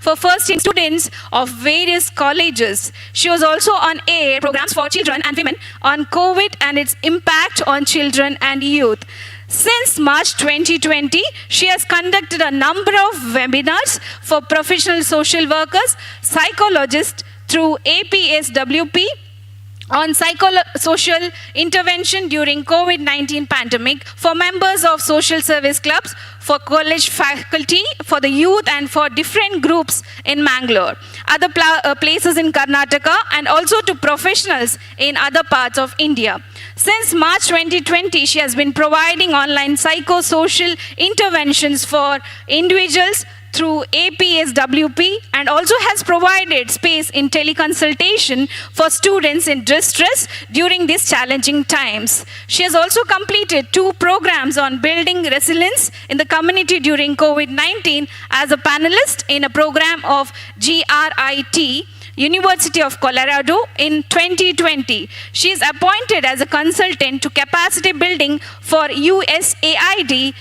for first-year students of various colleges. She was also on air programs for children and women on COVID and its impact on children and youth. Since March 2020, she has conducted a number of webinars for professional social workers, psychologists through APSWP on social intervention during COVID-19 pandemic, for members of social service clubs, for college faculty, for the youth, and for different groups in Mangalore, other places in Karnataka, and also to professionals in other parts of India. Since March 2020, she has been providing online psychosocial interventions for individuals through APSWP and also has provided space in teleconsultation for students in distress during these challenging times. She has also completed 2 programs on building resilience in the community during COVID-19 as a panelist in a program of GRIT, University of Colorado in 2020. She is appointed as a consultant to capacity building for USAID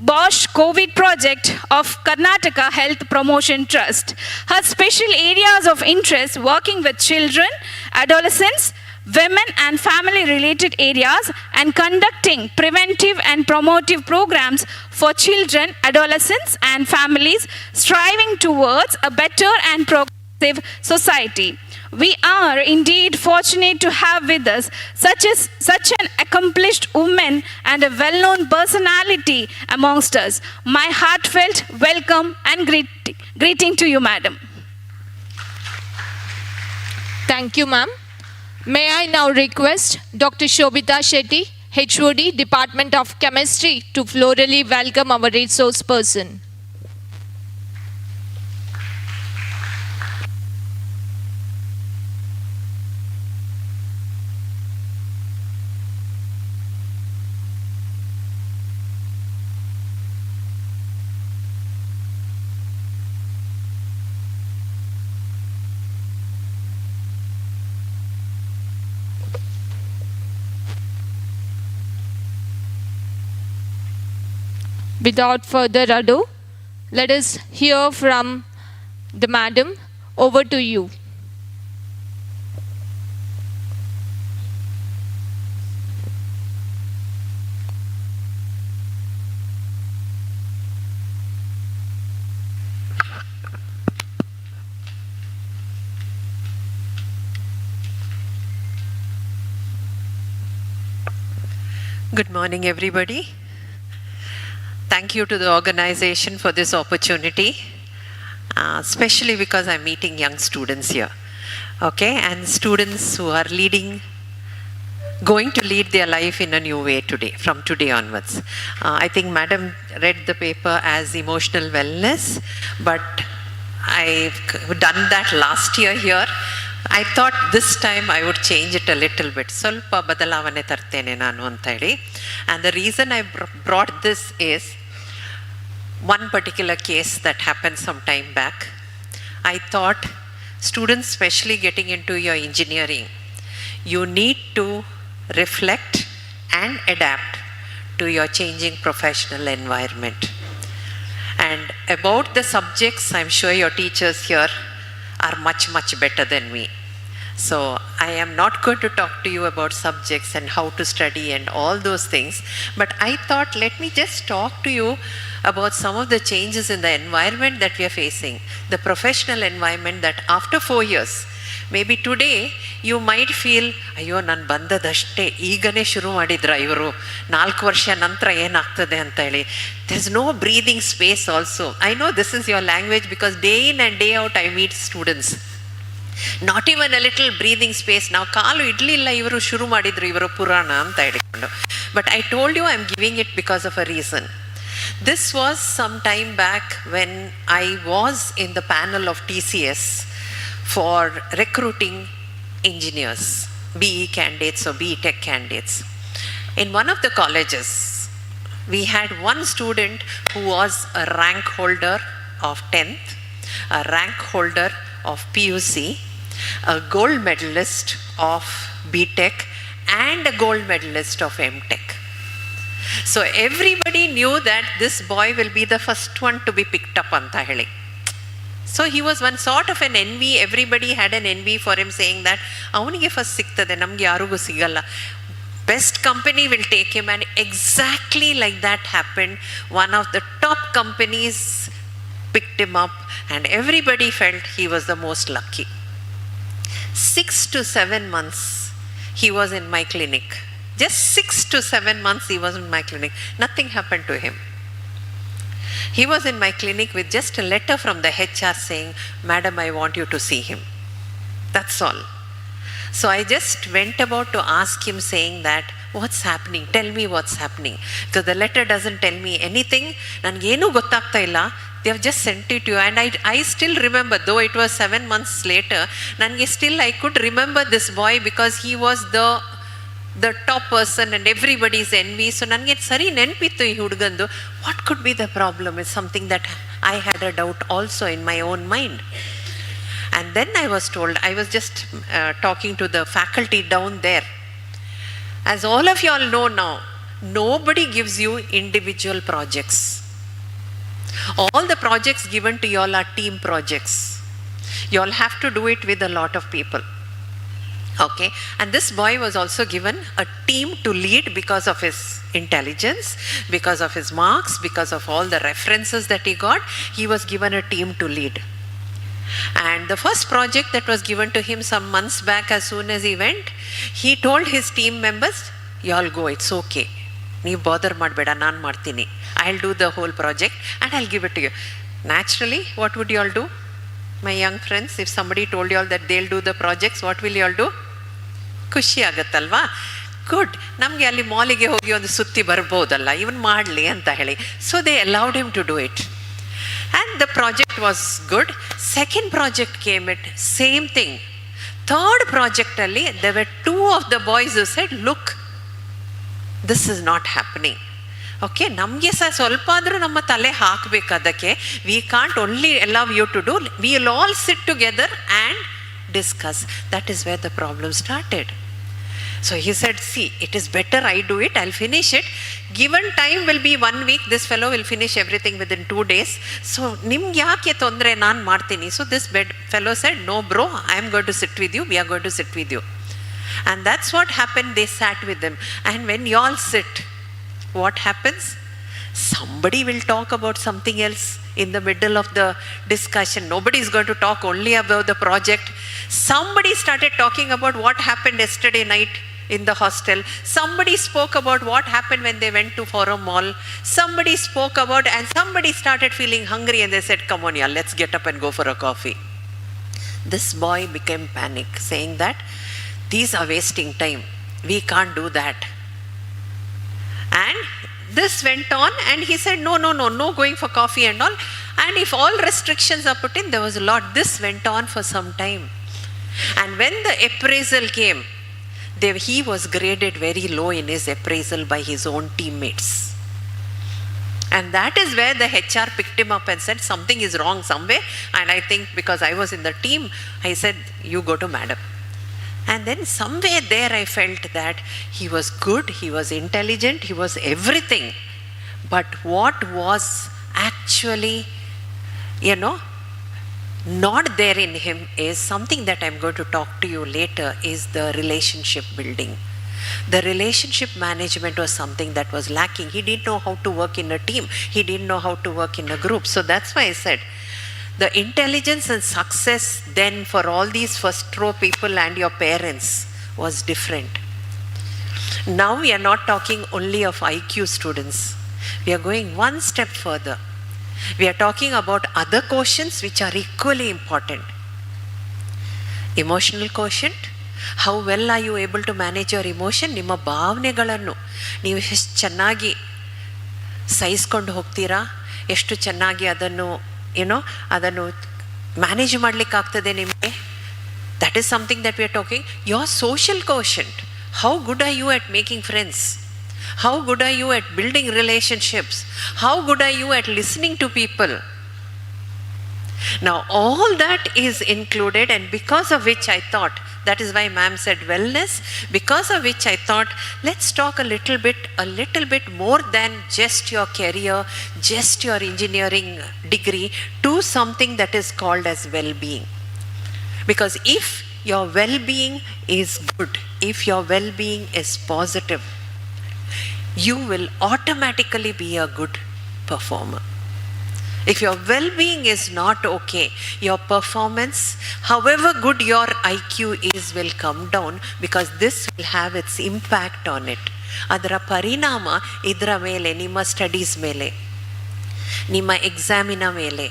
Bosch COVID project of Karnataka Health Promotion Trust. Her special areas of interest working with children, adolescents, women and family related areas and conducting preventive and promotive programs for children, adolescents and families striving towards a better and progressive society. We are indeed fortunate to have with us such an accomplished woman and a well-known personality amongst us. My heartfelt welcome and greeting to you, madam. Thank you, ma'am. May I now request Dr. Shobita Shetty, HOD, Department of Chemistry, to florally welcome our resource person. Without further ado, let us hear from the madam. Over to you. Good morning, everybody. Thank you to the organization for this opportunity, especially because I'm meeting young students here, okay, and students who are going to lead their life in a new way today, from today onwards. I think Madam read the paper as emotional wellness, but I've done that last year here. I thought this time I would change it a little bit. Solpa badalavane tartene nanu anta heli. And the reason I brought this is one particular case that happened some time back. I thought students, especially getting into your engineering, you need to reflect and adapt to your changing professional environment. And about the subjects, I'm sure your teachers here are much, much better than me. So I am not going to talk to you about subjects and how to study and all those things, but I thought, let me just talk to you about some of the changes in the environment that we are facing, the professional environment that after 4 years, maybe today you might feel, ಅಯ್ಯೋ ನಾನು ಬಂದದಷ್ಟೇ ಈಗನೇ ಶುರು ಮಾಡಿದ್ರ ಇವರು 4 ವರ್ಷ ನಂತರ ಏನಾಗ್ತದೆ ಅಂತ ಹೇಳಿ. There's no breathing space also. I know this is your language because day in and day out I meet students. Not even a little breathing space. ನಾವು ಕಾಲು ಇಡ್ಲಿಲ್ಲ ಇವರು ಶುರು ಮಾಡಿದ್ರು ಇವರು ಪುರಾಣ ಅಂತ ಹೇಳಿಕೊಂಡು. But I told you I'm giving it because of a reason. This was some time back when I was in the panel of TCS for recruiting engineers, BE candidates or BE Tech candidates. In one of the colleges, we had one student who was a rank holder of 10th, a rank holder of PUC, a gold medalist of BTech, and a gold medalist of MTech. So everybody knew that this boy will be the first one to be picked up anta heli. So he was one sort of an envy. Everybody had an envy for him, saying that avanige first siktade namge yarugu sigalla, best company will take him. And exactly like that happened. One of the top companies picked him up and everybody felt he was the most lucky. 6 to 7 months he was in my clinic. Just 6 to 7 months he was in my clinic. Nothing happened to him. He was in my clinic with just a letter from the HR saying, "Madam, I want you to see him." That's all. So I just went about to ask him, saying that, "What's happening? Tell me what's happening." Because the letter doesn't tell me anything. Nanagenu gottagta illa. They have just sent it to you. And I still remember, though it was 7 months later, I could remember this boy because he was the top person and everybody's envy. So ನನಗೆ ಸರಿ ನೆನಪಿತ್ತು ಈ ಹುಡುಗಂದು. What could be the problem is something that I had a doubt also in my own mind. And then I was told, I was just talking to the faculty down there. As all of you all know now, nobody gives you individual projects. All the projects given to you all are team projects. You all have to do it with a lot of people. Okay, and this boy was also given a team to lead because of his intelligence, because of his marks, because of all the references that he got. He was given a team to lead. And the first project that was given to him some months back, as soon as he went, he told his team members, you all go, it's okay. ನೀವು ಬಾದರ್ ಮಾಡಬೇಡ, ನಾನು ಮಾಡ್ತೀನಿ. I'll do the whole project and I'll give it to you. Naturally, what would you all do? My young friends, if somebody told you all that they'll do the projects, what will you all do? ಖುಷಿ ಆಗತ್ತಲ್ವಾ? Good, ನಮಗೆ ಅಲ್ಲಿ ಮಾಲಿಗೆ ಹೋಗಿ ಒಂದು ಸುತ್ತಿ ಬರ್ಬೋದಲ್ಲ, ಇವನ್ ಮಾಡಲಿ ಅಂತ ಹೇಳಿ. So they allowed him to do it. And the project was good. Second project came it, same thing. Third ಪ್ರಾಜೆಕ್ಟಲ್ಲಿ there were 2 of the boys who said, look, this is not happening. Okay, ನಮಗೆ ಸಹ ಸ್ವಲ್ಪ ಆದರೂ ನಮ್ಮ ತಲೆ ಹಾಕಬೇಕು ಅದಕ್ಕೆ. We can't only allow you to do, we will all sit together and discuss. That is where the problem started. So he said, see, it is better I do it, I'll finish it. Given time will be 1 week, this fellow will finish everything within 2 days. So nimge yaake tondre, naan martini. So this fellow said, no bro, I am going to sit with you, we are going to sit with you. And that's what happened. They sat with them. And when you all sit, what happens? Somebody will talk about something else in the middle of the discussion. Nobody is going to talk only about the project. Somebody started talking about what happened yesterday night in the hostel. Somebody spoke about what happened when they went to Forum Mall. Somebody spoke about, and somebody started feeling hungry and they said, come on, yeah, let's get up and go for a coffee. This boy became panic, saying that these are wasting time. We can't do that. And this went on, and he said, no going for coffee and all. And if all restrictions are put in, there was a lot. This went on for some time. And when the appraisal came, he was graded very low in his appraisal by his own teammates. And that is where the HR picked him up and said, something is wrong somewhere. And I think because I was in the team, I said, you go to madam. And then somewhere there I felt that he was good, he was intelligent, he was everything. But what was actually, not there in him is something that I'm going to talk to you later, is the relationship building. The relationship management was something that was lacking. He didn't know how to work in a team. He didn't know how to work in a group. So that's why I said, the intelligence and success then for all these first row people and your parents was different. Now we are not talking only of IQ students. We are going one step further. We are talking about other quotients which are equally important. Emotional quotient. How well are you able to manage your emotion? ನಿಮ್ಮ ಭಾವನೆಗಳನ್ನು ನೀವು ಎಷ್ಟು ಚೆನ್ನಾಗಿ ಸಹಿಸ್ಕೊಂಡು ಹೋಗ್ತೀರಾ, ಎಷ್ಟು ಚೆನ್ನಾಗಿ ಅದನ್ನು ಅದನ್ನು ಮ್ಯಾನೇಜ್ ಮಾಡಲಿಕ್ಕಾಗ್ತದೆ ನಿಮಗೆ. That is something that we are talking. Your social quotient. How good are you at making friends? How good are you at building relationships? How good are you at listening to people? Now all that is included, and because of which I thought, that is why ma'am said wellness, because of which I thought, let's talk a little bit more than just your career, just your engineering degree, to something that is called as well-being. Because if your well-being is good, if your well-being is positive, you will automatically be a good performer. If your well-being is not okay, your performance, however good your IQ is, will come down, because this will have its impact on it. ಅದರ ಪರಿಣಾಮ ಇದರ ಮೇಲೆ, ನಿಮ್ಮ studies ಮೇಲೆ, ನಿಮ್ಮ ಎಕ್ಸಾಮಿನ ಮೇಲೆ,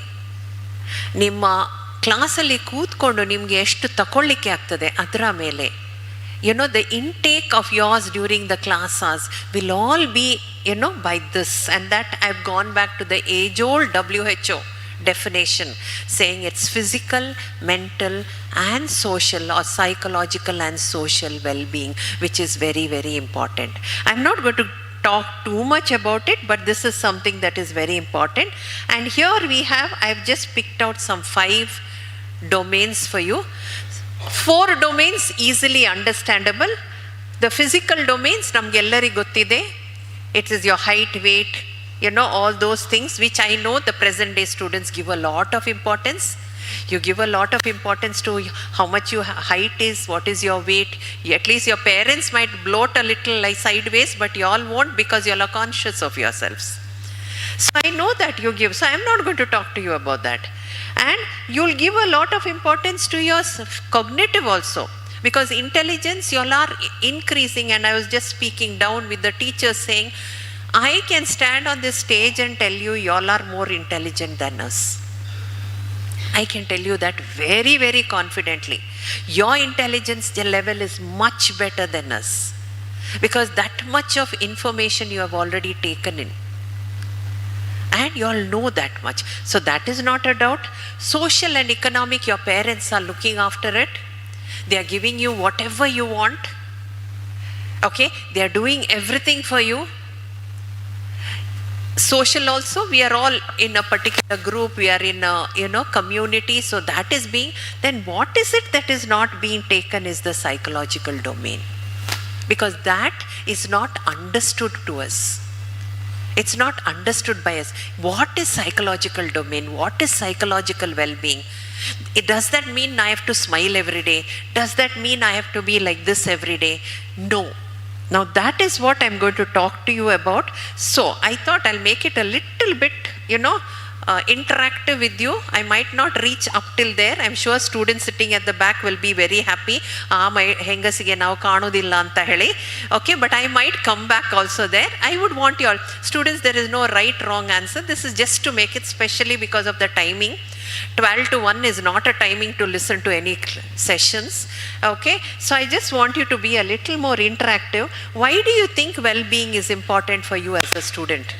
ನಿಮ್ಮ ಕ್ಲಾಸಲ್ಲಿ ಕೂತ್ಕೊಂಡು ನಿಮಗೆ ಎಷ್ಟು ತಗೊಳ್ಳಿಕ್ಕೆ ಆಗ್ತದೆ ಅದರ ಮೇಲೆ. The intake of yours during the class hours will all be, by this. And that I've gone back to the age-old WHO definition, saying it's physical, mental, and social, or psychological and social well-being, which is very, very important. I'm not going to talk too much about it, but this is something that is very important. And here I've just picked out some 5 domains for you. 4 domains easily understandable. The physical domains namgellarigu gottide. It is your height, weight, all those things which I know the present day students give a lot of importance. You give a lot of importance to how much your height is, what is your weight. At least your parents might bloat a little like sideways, but you all won't, because you all are conscious of yourselves. So I know that you give. So I'm not going to talk to you about that. And you'll give a lot of importance to your cognitive also. Because intelligence, you all are increasing, and I was just speaking down with the teachers saying, I can stand on this stage and tell you, you all are more intelligent than us. I can tell you that very, very confidently. Your intelligence level is much better than us. Because that much of information you have already taken in. And you all know that much. So that is not a doubt. Social and economic, your parents are looking after it. They are giving you whatever you want. Okay, they are doing everything for you. Social also, we are all in a particular group, we are in a community, so that is being, then what is it that is not being taken is the psychological domain. Because that is not understood to us. It's not understood by us. What is psychological domain? What is psychological well-being? Does that mean I have to smile every day? Does that mean I have to be like this every day? No. Now that is what I'm going to talk to you about. So I thought I'll make it a little bit, interactive with you. I might not reach up till there. I'm sure students sitting at the back will be very happy. Okay, but I might come back also there. I would want you all, students, there is no right, wrong answer. This is just to make it specially because of the timing. 12 to 1 is not a timing to listen to any sessions. Okay, so I just want you to be a little more interactive. Why do you think well-being is important for you as a student?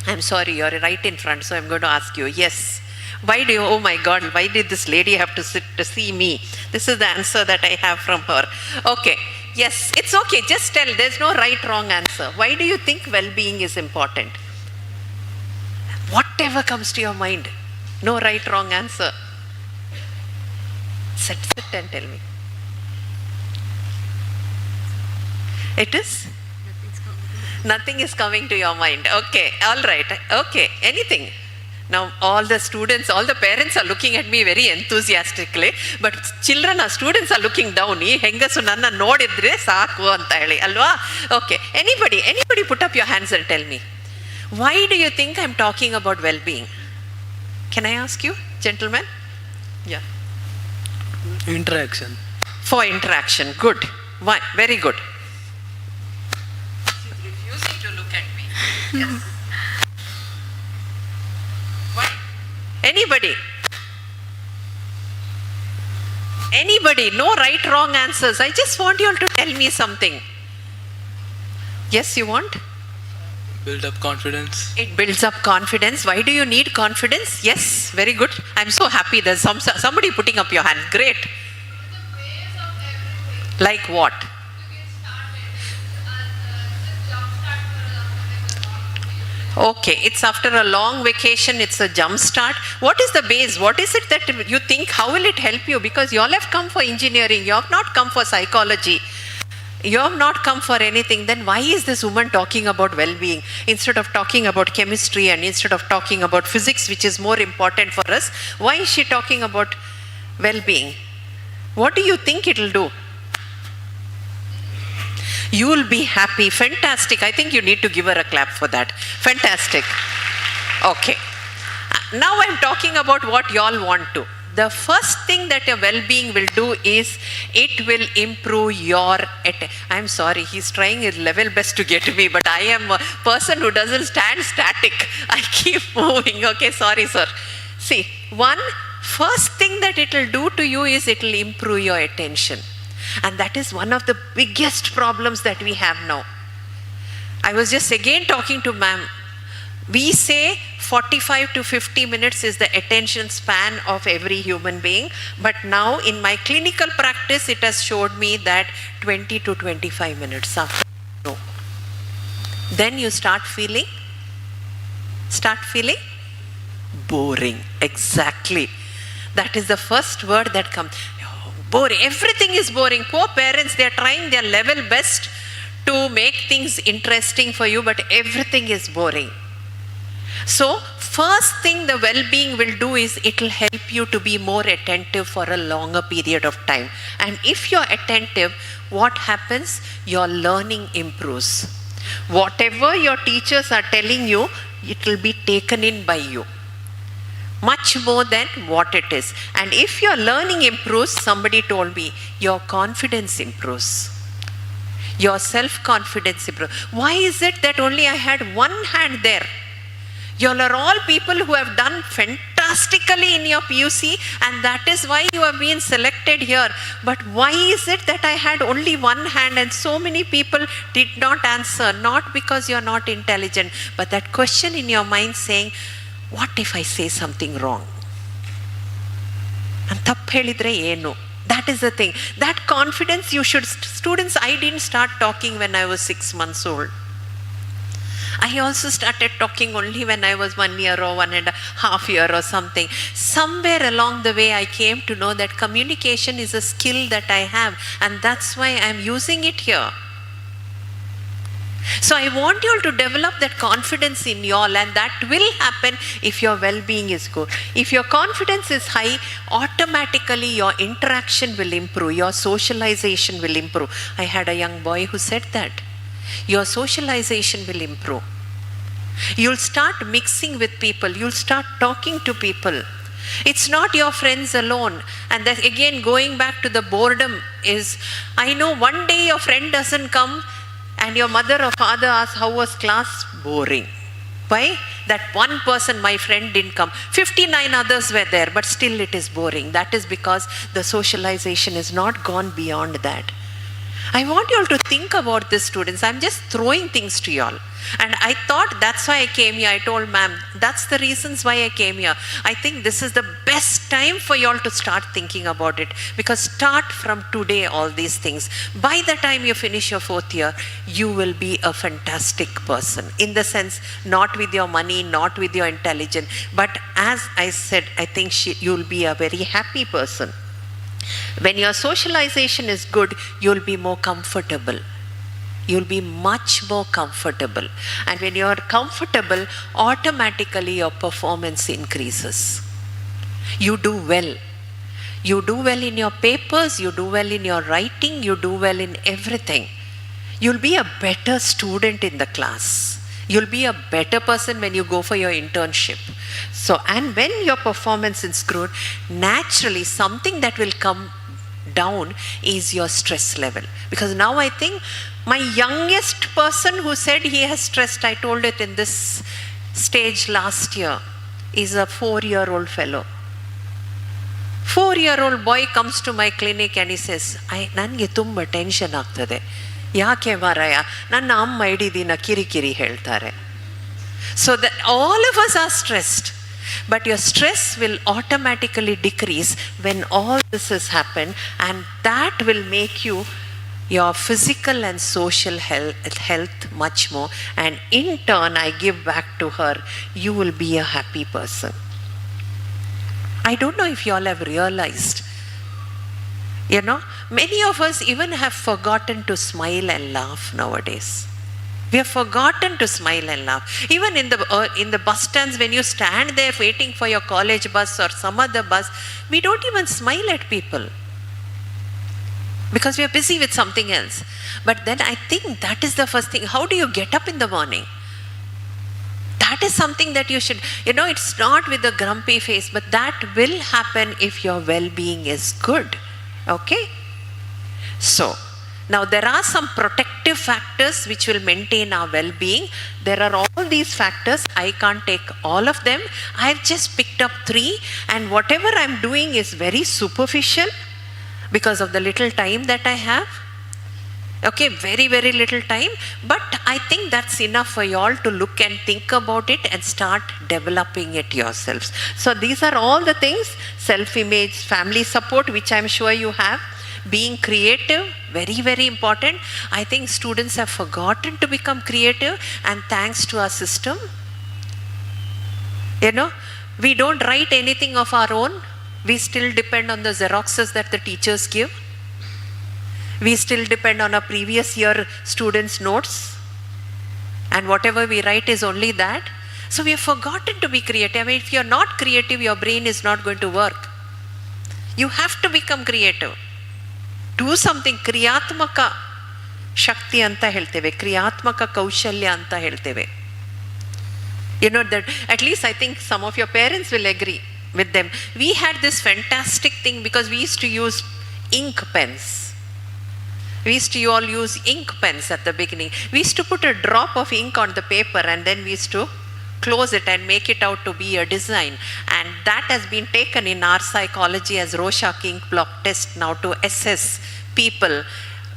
I'm sorry, you're right in front, so I'm going to ask you. Yes. Why do you, oh my God, why did this lady have to sit to see me? This is the answer that I have from her. Okay, yes, it's okay, just tell, there's no right, wrong answer. Why do you think well-being is important? Whatever comes to your mind. No right, wrong answer. Sit and tell me. It is? Nothing is coming to your mind. Okay, all right. Okay, anything. Now all the students, all the parents are looking at me very enthusiastically, but students are looking down. Hengasu nanna nodidre saaku anta heli alva. Okay, anybody put up your hands and tell me. Why do you think I'm talking about well-being? Can I ask you, gentlemen? Yeah. Interaction. For interaction. Good. Why? Very good. She's refusing to look at me. Yes. Why? Anybody? Anybody? No right, wrong answers. I just want you all to tell me something. Yes, you want? Build up confidence. It builds up confidence. Why do you need confidence? Yes, very good. I'm so happy there's somebody putting up your hand. Great. Like what? Okay, it's after a long vacation, it's a jump start. What is the base? What is it that you think, how will it help you? Because you all have come for engineering, you have not come for psychology. You have not come for anything, then why is this woman talking about well-being instead of talking about chemistry and instead of talking about physics, which is more important for us? Why is she talking about well-being? What do you think it will do? You will be happy. Fantastic. I think you need to give her a clap for that. Fantastic. Okay. Now I'm talking about what you all want to. The first thing that your well-being will do is it will improve your I'm sorry, he's trying his level best to get me, but I am a person who doesn't stand static. I keep moving. Okay, sorry, sir. See, first thing that it will do to you is it will improve your attention. And that is one of the biggest problems that we have now. I was just again talking to ma'am. We say 45 to 50 minutes is the attention span of every human being. But now in my clinical practice, it has showed me that 20 to 25 minutes after. No. Then you start feeling boring. Exactly. That is the first word that comes. Boring. Everything is boring. Poor parents, they are trying their level best to make things interesting for you, but everything is boring. So, first thing the well-being will do is it will help you to be more attentive for a longer period of time. And if you're attentive, what happens? Your learning improves. Whatever your teachers are telling you, it will be taken in by you. much more than what it is. And if your learning improves, somebody told me, your confidence improves. Your self-confidence improves. Why is it that only I had one hand there? You all are all people who have done fantastically in your PUC, and that is why you have been selected here. But why is it that I had only one hand and so many people did not answer? Not because you are not intelligent, but that question in your mind saying, what if I say something wrong? And tappu helidre enu? That is the thing. That confidence you should, students, I didn't start talking when I was 6 months old. I also started talking only when I was 1 year or 1.5 years or something. Somewhere along the way I came to know that communication is a skill that I have, and that's why I'm using it here. So I want you all to develop that confidence in you all, and that will happen if your well-being is good. If your confidence is high, automatically your interaction will improve, your socialization will improve. I had a young boy who said that. Your socialization will improve. You'll start mixing with people. You'll start talking to people. It's not your friends alone. And that again, going back to the boredom is, I know one day your friend doesn't come and your mother or father asks, how was class? Boring. Why? That one person, my friend, didn't come. 59 others were there, but still it is boring. That is because the socialization has not gone beyond that. I want you all to think about this, students. I'm just throwing things to you all. And I thought that's why I came here. I told ma'am, that's the reasons why I came here. I think this is the best time for you all to start thinking about it. Because start from today, all these things. By the time you finish your 4th year, you will be a fantastic person. In the sense, not with your money, not with your intelligence. But as I said, I think you'll be a very happy person. When your socialization is good, you'll be more comfortable. You'll be much more comfortable. And when you're comfortable, automatically your performance increases. You do well. You do well in your papers, you do well in your writing, you do well in everything. You'll be a better student in the class. You'll be a better person when you go for your internship. So, and when your performance is good, naturally something that will come down is your stress level. Because now I think my youngest person who said he has stressed, I told it in this stage last year, is a 4-year-old fellow. 4-year-old boy comes to my clinic and he says, ನನಗೆ ತುಂಬ tension ಆಗ್ತದೆ. ಯಾಕೆ ಮಾರಾಯ, ನನ್ನ ಅಮ್ಮ ಇಡೀ ದಿನ ಕಿರಿಕಿರಿ ಹೇಳ್ತಾರೆ. So that all of us are stressed. But your stress will automatically decrease when all this has happened, and that will make you your physical and social health much more. And in turn, I give back to her, you will be a happy person. I don't know if you all have realized, many of us even have forgotten to smile and laugh nowadays. We have forgotten to smile and laugh. Even in the bus stands, when you stand there waiting for your college bus or some other bus, we don't even smile at people. Because we are busy with something else. But then I think that is the first thing. How do you get up in the morning? That is something that you should, it's not with a grumpy face, but that will happen if your well-being is good. Okay? So, now there are some protective factors which will maintain our well-being. There are all these factors. I can't take all of them. I've just picked up 3, and whatever I'm doing is very superficial because of the little time that I have. Okay, very, very little time. But I think that's enough for you all to look and think about it and start developing it yourselves. So these are all the things: self-image, family support, which I'm sure you have. Being creative, very, very important. I think students have forgotten to become creative, and thanks to our system, we don't write anything of our own. We still depend on the Xeroxes that the teachers give. We still depend on our previous year students' notes. And whatever we write is only that. So we have forgotten to be creative. I mean, if you're not creative, your brain is not going to work. You have to become creative. Do something. Kriyatmaka Shakti anta helteve. Kriyatmaka Kaushalya anta helteve. That at least I think some of your parents will agree. with them. We had this fantastic thing because we used to use ink pens. We used to all use ink pens at the beginning. We used to put a drop of ink on the paper and then we used to close it and make it out to be a design. And that has been taken in our psychology as Rorschach ink blot test now to assess people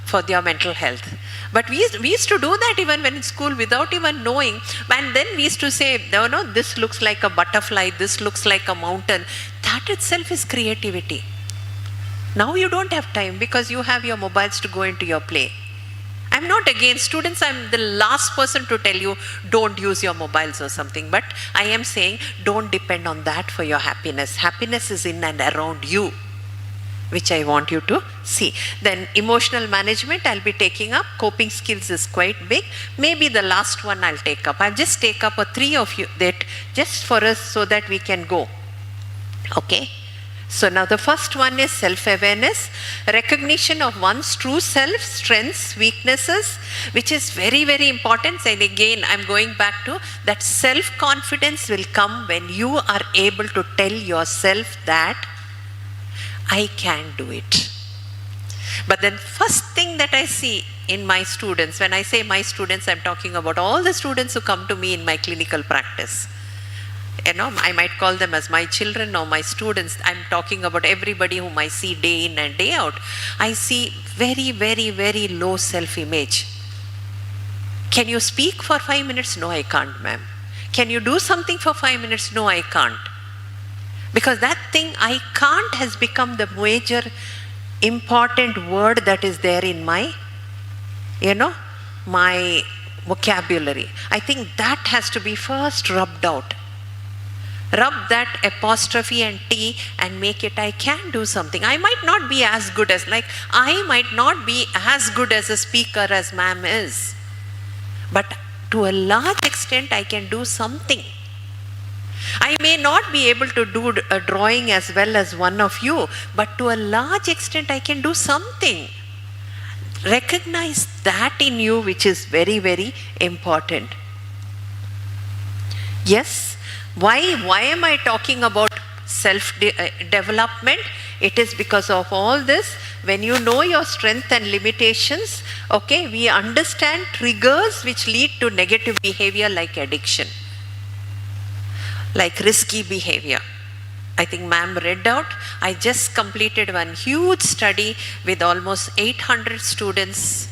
for their mental health. But we used to do that even when in school without even knowing. And then we used to say, no, no, this looks like a butterfly, this looks like a mountain. That itself is creativity. Now you don't have time because you have your mobiles to go into your play. I'm not against students, I'm the last person to tell you don't use your mobiles or something, but I am saying don't depend on that for your happiness. Happiness is in and around you, which I want you to see. Then emotional management I'll be taking up. Coping skills is quite big. Maybe the last one I'll take up. I'll just take up a 3 of you that just for us so that we can go. Okay? So now the first one is self-awareness, recognition of one's true self, strengths, weaknesses, which is very, very important. And again, I'm going back to that self-confidence will come when you are able to tell yourself that I can do it. But then first thing that I see in my students, when I say my students, I'm talking about all the students who come to me in my clinical practice. You know, I might call them as my children or my students. I'm talking about everybody whom I see day in and day out. I see very, very, very low self-image. Can you speak for 5 minutes? No, I can't, ma'am. Can you do something for 5 minutes? No, I can't. Because that thing, I can't, has become the major important word that is there in my, my vocabulary. I think that has to be first rubbed out. Rub that apostrophe and T and make it I can do something. I might not be as good as, I might not be as good as a speaker as ma'am is. But to a large extent, I can do something. I may not be able to do a drawing as well as one of you, but to a large extent, I can do something. Recognize that in you, which is very, very important. Yes. Why am I talking about self-development? It is because of all this. When you know your strength and limitations, okay, we understand triggers which lead to negative behavior like addiction, like risky behavior. I think ma'am read out. I just completed one huge study with almost 800 students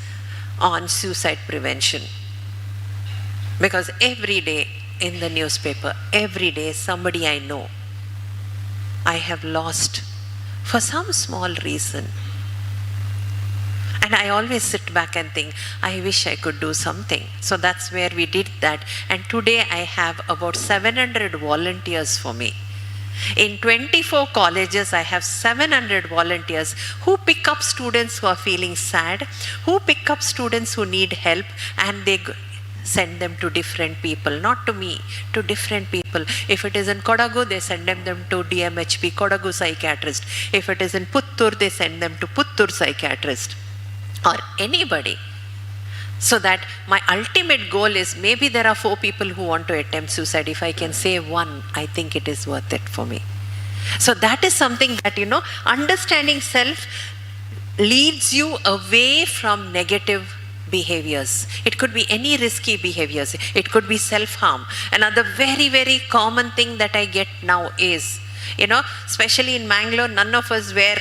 on suicide prevention. Because every day, in the newspaper, every day somebody I know, I have lost for some small reason. And I always sit back and think, I wish I could do something. So that's where we did that. And today I have about 700 volunteers for me. In 24 colleges, I have 700 volunteers who pick up students who are feeling sad, who pick up students who need help, and they send them to different people, not to me, to different people. If it is in Kodagu, they send them to DMHP, Kodagu psychiatrist. If it is in Puttur, they send them to Puttur psychiatrist, or anybody. So that my ultimate goal is, maybe there are 4 people who want to attempt suicide. If I can save one, I think it is worth it for me. So that is something that, understanding self leads you away from negative behaviors. It could be any risky behaviors. It could be self-harm. Another very, very common thing that I get now is, especially in Mangalore, none of us wear,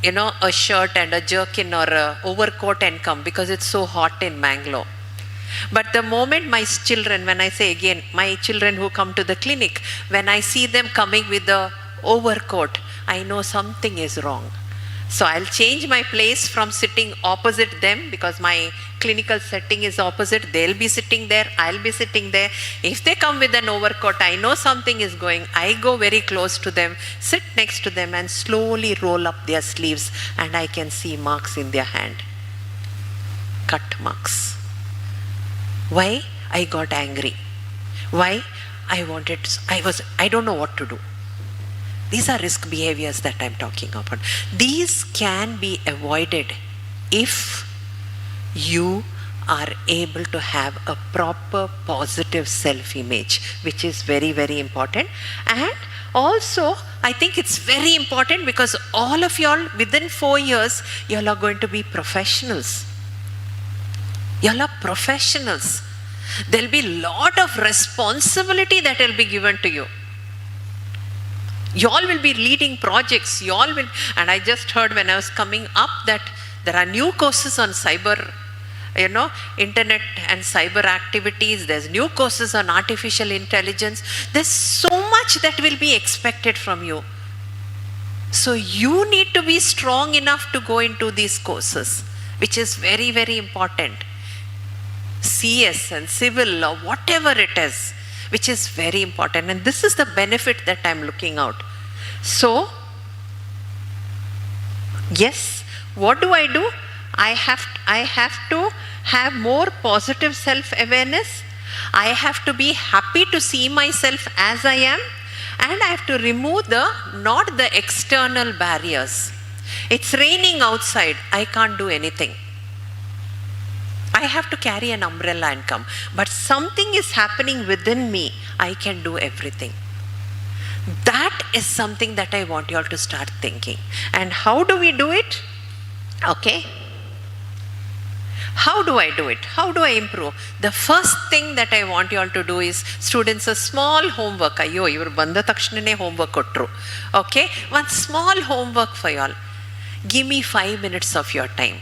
a shirt and a jerkin or a overcoat and come because it's so hot in Mangalore. But the moment my children, when I say again, my children who come to the clinic, when I see them coming with the overcoat, I know something is wrong. So I'll change my place from sitting opposite them, because my clinical setting is opposite. They'll be sitting there, I'll be sitting there. If they come with an overcoat, I know something is going. I go very close to them, sit next to them and slowly roll up their sleeves, and I can see marks in their hand. Cut marks. Why? I got angry. Why? I don't know what to do. These are risk behaviors that I'm talking about. These can be avoided if you are able to have a proper positive self-image, which is very, very important. And also, I think it's very important because all of y'all, within 4 years, y'all are going to be professionals. Y'all are professionals. There'll be a lot of responsibility that will be given to you. Y'all will be leading projects. Y'all will, and I just heard when I was coming up that there are new courses on cyber, internet and cyber activities. There's new courses on artificial intelligence. There's so much that will be expected from you. So you need to be strong enough to go into these courses, which is very, very important. CS and civil or whatever it is, which is very important. And this is the benefit that I'm looking out. So, yes, what do? I have to have more positive self-awareness. I have to be happy to see myself as I am. And I have to remove not the external barriers. It's raining outside. I can't do anything. I have to carry an umbrella and come. But something is happening within me. I can do everything. That is something that I want you all to start thinking. And how do we do it? Okay. How do I do it? How do I improve? The first thing that I want you all to do is, students, a small homework. Ayyo, ivaru banda takshanane homework kotru. Okay? One small homework for you all. Give me 5 minutes of your time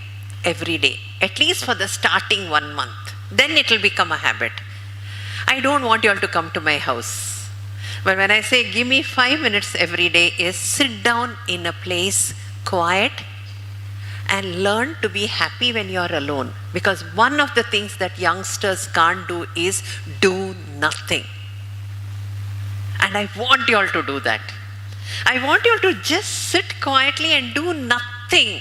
every day, at least for the starting 1 month. Then it will become a habit. I don't want you all to come to my house. But when I say give me 5 minutes every day, is sit down in a place quiet and learn to be happy when you're alone. Because one of the things that youngsters can't do is do nothing. And I want you all to do that. I want you all to just sit quietly and do nothing.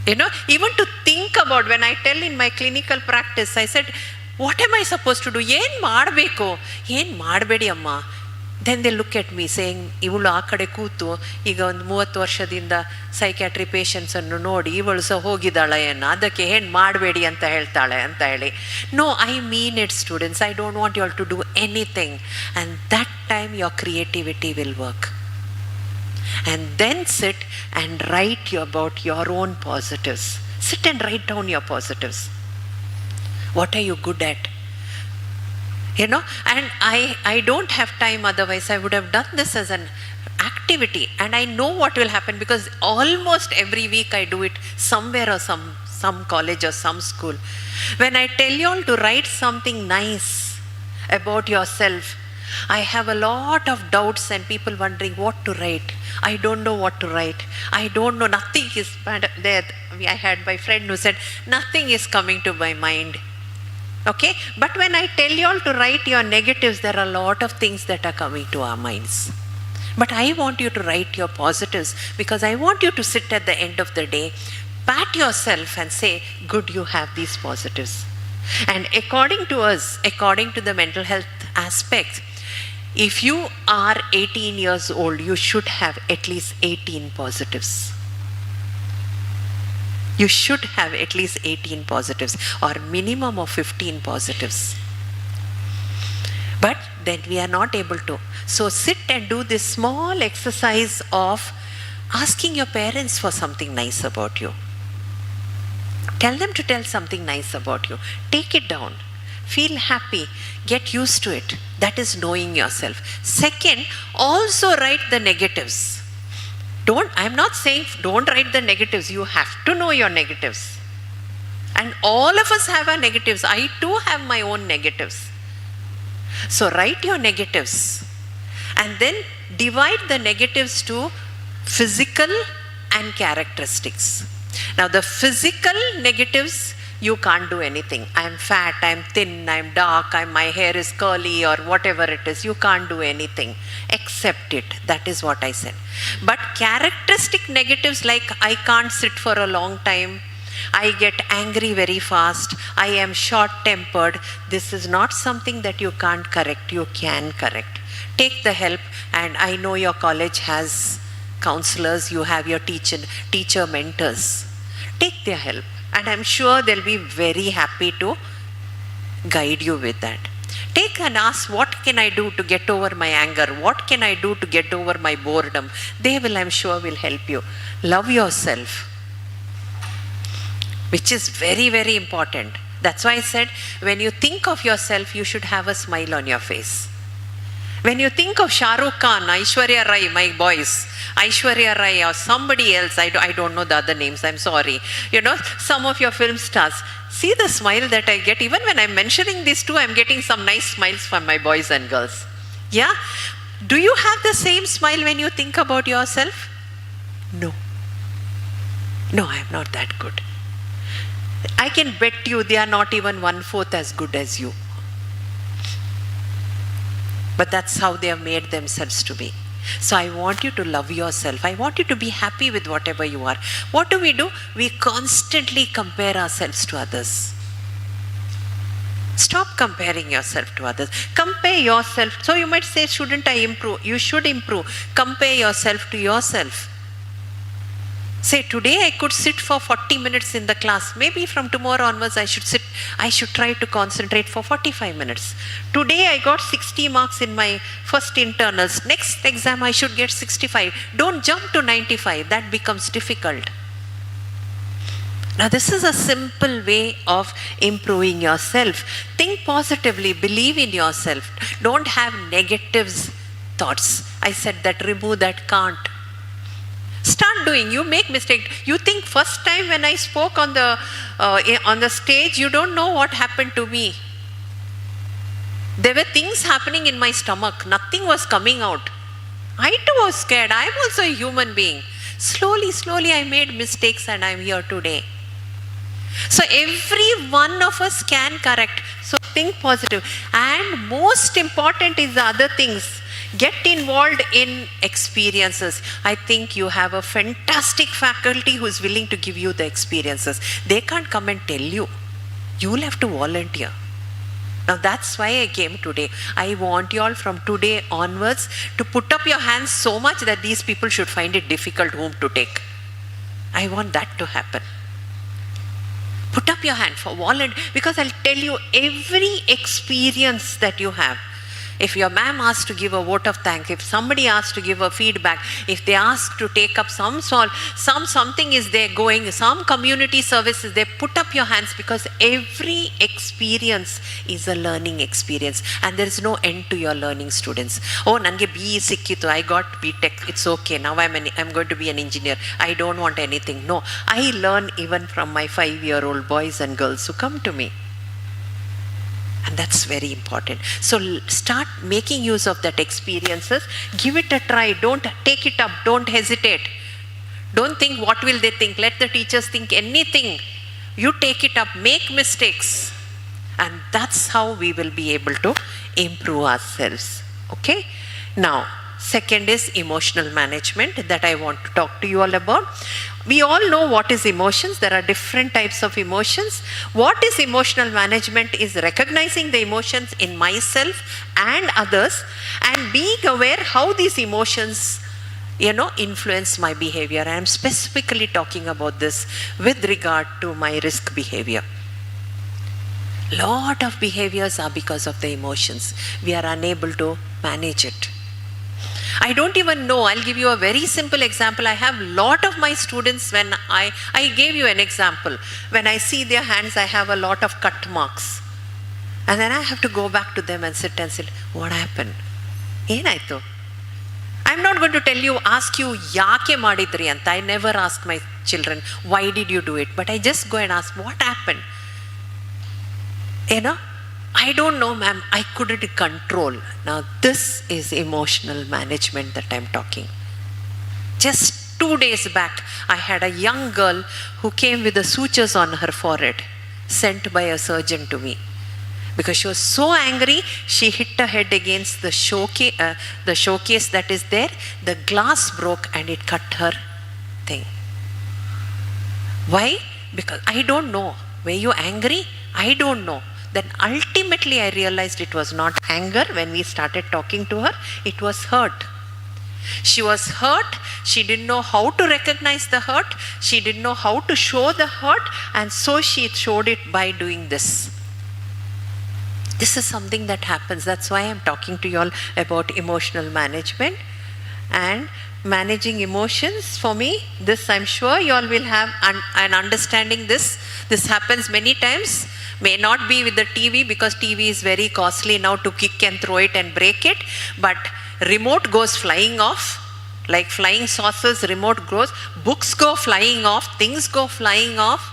Even to think about, when I tell in my clinical practice, I said, what am I supposed to do? Yen madbeko? Yen madbedi amma. Then they look at me saying, ಇವಳು ಆ ಕಡೆ ಕೂತು ಈಗ ಒಂದು 30 ವರ್ಷದಿಂದ psychiatry patients ಅನ್ನು ನೋಡಿ ಇವಳು ಸಹ ಹೋಗಿದ್ದಾಳೆ ಅದಕ್ಕೆ ಏನು ಮಾಡಬೇಡಿ ಅಂತ ಹೇಳ್ತಾಳೆ ಅಂತ ಹೇಳಿ. No, I mean it, students. I don't want you all to do anything. And that time your creativity will work. And then sit and write about your own positives. Sit and write down your positives. What are you good at? And I don't have time, otherwise I would have done this as an activity. And I know what will happen because almost every week I do it somewhere or some college or some school. When I tell you all to write something nice about yourself, I have a lot of doubts and people wondering what to write. I don't know what to write. I don't know. Nothing is there. I had my friend who said, nothing is coming to my mind. Okay? But when I tell you all to write your negatives, there are a lot of things that are coming to our minds. But I want you to write your positives because I want you to sit at the end of the day, pat yourself and say, good, you have these positives. And according to us, according to the mental health aspect, if you are 18 years old, you should have at least 18 positives. You should have at least 18 positives or minimum of 15 positives. But then we are not able to. So sit and do this small exercise of asking your parents for something nice about you. Tell them to tell something nice about you. Take it down. Feel happy. Get used to it. That is knowing yourself. Second, also write the negatives. I'm not saying don't write the negatives. You have to know your negatives. And all of us have our negatives. I too have my own negatives. So write your negatives. And then divide the negatives to physical and characteristics. Now the physical negatives, you can't do anything. I'm fat, I'm thin, I'm dark, my hair is curly or whatever it is. You can't do anything. Accept it. That is what I said. But characteristic negatives like I can't sit for a long time, I get angry very fast, I am short-tempered. This is not something that you can't correct. You can correct. Take the help, and I know your college has counselors, you have your teacher mentors. Take their help. And I'm sure they'll be very happy to guide you with that. Take and ask, what can I do to get over my anger? What can I do to get over my boredom? They will, I'm sure, will help you. Love yourself, which is very, very important. That's why I said, when you think of yourself, you should have a smile on your face. When you think of Shah Rukh Khan, Aishwarya Rai, my boys, Aishwarya Rai or somebody else, I don't know the other names, I'm sorry. You know, some of your film stars, see the smile that I get. Even when I'm mentioning these two, I'm getting some nice smiles from my boys and girls. Yeah? Do you have the same smile when you think about yourself? No. No, I'm not that good. I can bet you they are not even 1/4 as good as you. But that's how they have made themselves to be. So I want you to love yourself. I want you to be happy with whatever you are. What do? We constantly compare ourselves to others. Stop comparing yourself to others. Compare yourself. So you might say, shouldn't I improve? You should improve. Compare yourself to yourself. Say, today I could sit for 40 minutes in the class. Maybe from tomorrow onwards I should try to concentrate for 45 minutes. Today I got 60 marks in my first internals. Next exam I should get 65. Don't jump to 95. That becomes difficult. Now this is a simple way of improving yourself. Think positively. Believe in yourself. Don't have negative thoughts. I said that, remove that can't. Start doing. You make mistake. You think first time when I spoke on the stage, you don't know what happened to me. There were things happening in my stomach. Nothing was coming out. I too was scared. I am also a human being. Slowly I made mistakes and I am here today. So every one of us can correct. So think positive. And most important is the other things. Get involved in experiences. I think you have a fantastic faculty who is willing to give you the experiences. They can't come and tell you. You will have to volunteer. Now that's why I came today. I want you all from today onwards to put up your hands so much that these people should find it difficult whom to take. I want that to happen. Put up your hand for volunteer, because I'll tell you, every experience that you have, if your ma'am asks to give a vote of thanks, if somebody asks to give a feedback, if they ask to take up something is there going, some community services, they put up your hands, because every experience is a learning experience and there is no end to your learning, students. Oh, nange BE sikkitu, I got B.Tech, it's okay, now I'm going to be an engineer, I don't want anything. No, I learn even from my 5-year-old boys and girls who come to me. And that's very important. So start making use of that experiences. Give it a try. Don't take it up. Don't hesitate. Don't think, what will they think? Let the teachers think anything. You take it up. Make mistakes. And that's how we will be able to improve ourselves. Okay? Now, second is emotional management that I want to talk to you all about. We all know what is emotions. There are different types of emotions. What is emotional management is recognizing the emotions in myself and others and being aware how these emotions, influence my behavior. I am specifically talking about this with regard to my risk behavior. Lot of behaviors are because of the emotions. We are unable to manage it. I don't even know. I'll give you a very simple example. I have a lot of my students, when I gave you an example. When I see their hands, I have a lot of cut marks. And then I have to go back to them and sit and say, what happened? Enaito? I'm not going to ask you, yaake madidri anta. I never ask my children, why did you do it? But I just go and ask, what happened? I don't know, ma'am, I couldn't control. Now this is emotional management that I'm talking. Just 2 days back, I had a young girl who came with the sutures on her forehead, sent by a surgeon to me. Because she was so angry, she hit her head against the showcase that is there. The glass broke and it cut her thing. Why? Because I don't know. Were you angry? I don't know. Then ultimately I realized it was not anger when we started talking to her, it was hurt. She was hurt, she didn't know how to recognize the hurt, she didn't know how to show the hurt, and so she showed it by doing this. This is something that happens. That's why I'm talking to you all about emotional management and managing emotions. For me, this I'm sure you all will have an understanding this. This happens many times. May not be with the TV because TV is very costly now to kick and throw it and break it. But remote goes flying off. Like flying saucers, remote goes. Books go flying off. Things go flying off.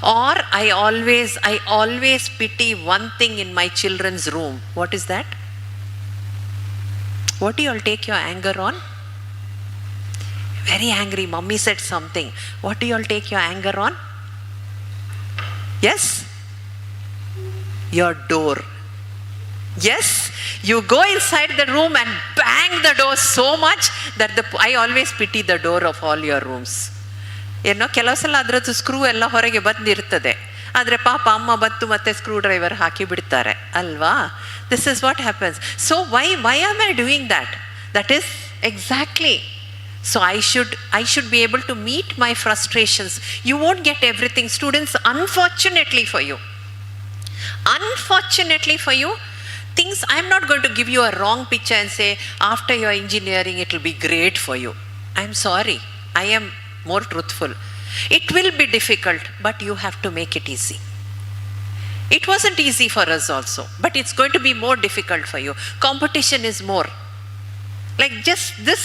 Or I always pity one thing in my children's room. What is that? What do you all take your anger on? Very angry, mommy said something. What do you all take your anger on? Yes? Your door. Yes, you go inside the room and bang the door so much that I always pity the door of all your rooms. ಏನೋ ಕೆಲವು ಸಲ ಅದರದ್ದು screw ಎಲ್ಲ ಹೊರಗೆ ಬಂದಿರ್ತದೆ, ಆದರೆ ಪಾಪ ಅಮ್ಮ ಬತ್ತು ಮತ್ತೆ ಸ್ಕ್ರೂ ಡ್ರೈವರ್ ಹಾಕಿ ಬಿಡ್ತಾರೆ ಅಲ್ವಾ? This is what happens. So why am I doing that? That is exactly. So I should be able to meet my frustrations. You won't get everything, students, unfortunately for you. Unfortunately for you, things, I'm not going to give you a wrong picture and say after your engineering it will be great for you. I'm sorry. I am more truthful. It will be difficult, but you have to make it easy. It wasn't easy for us also, but it's going to be more difficult for you. Competition is more. Like just this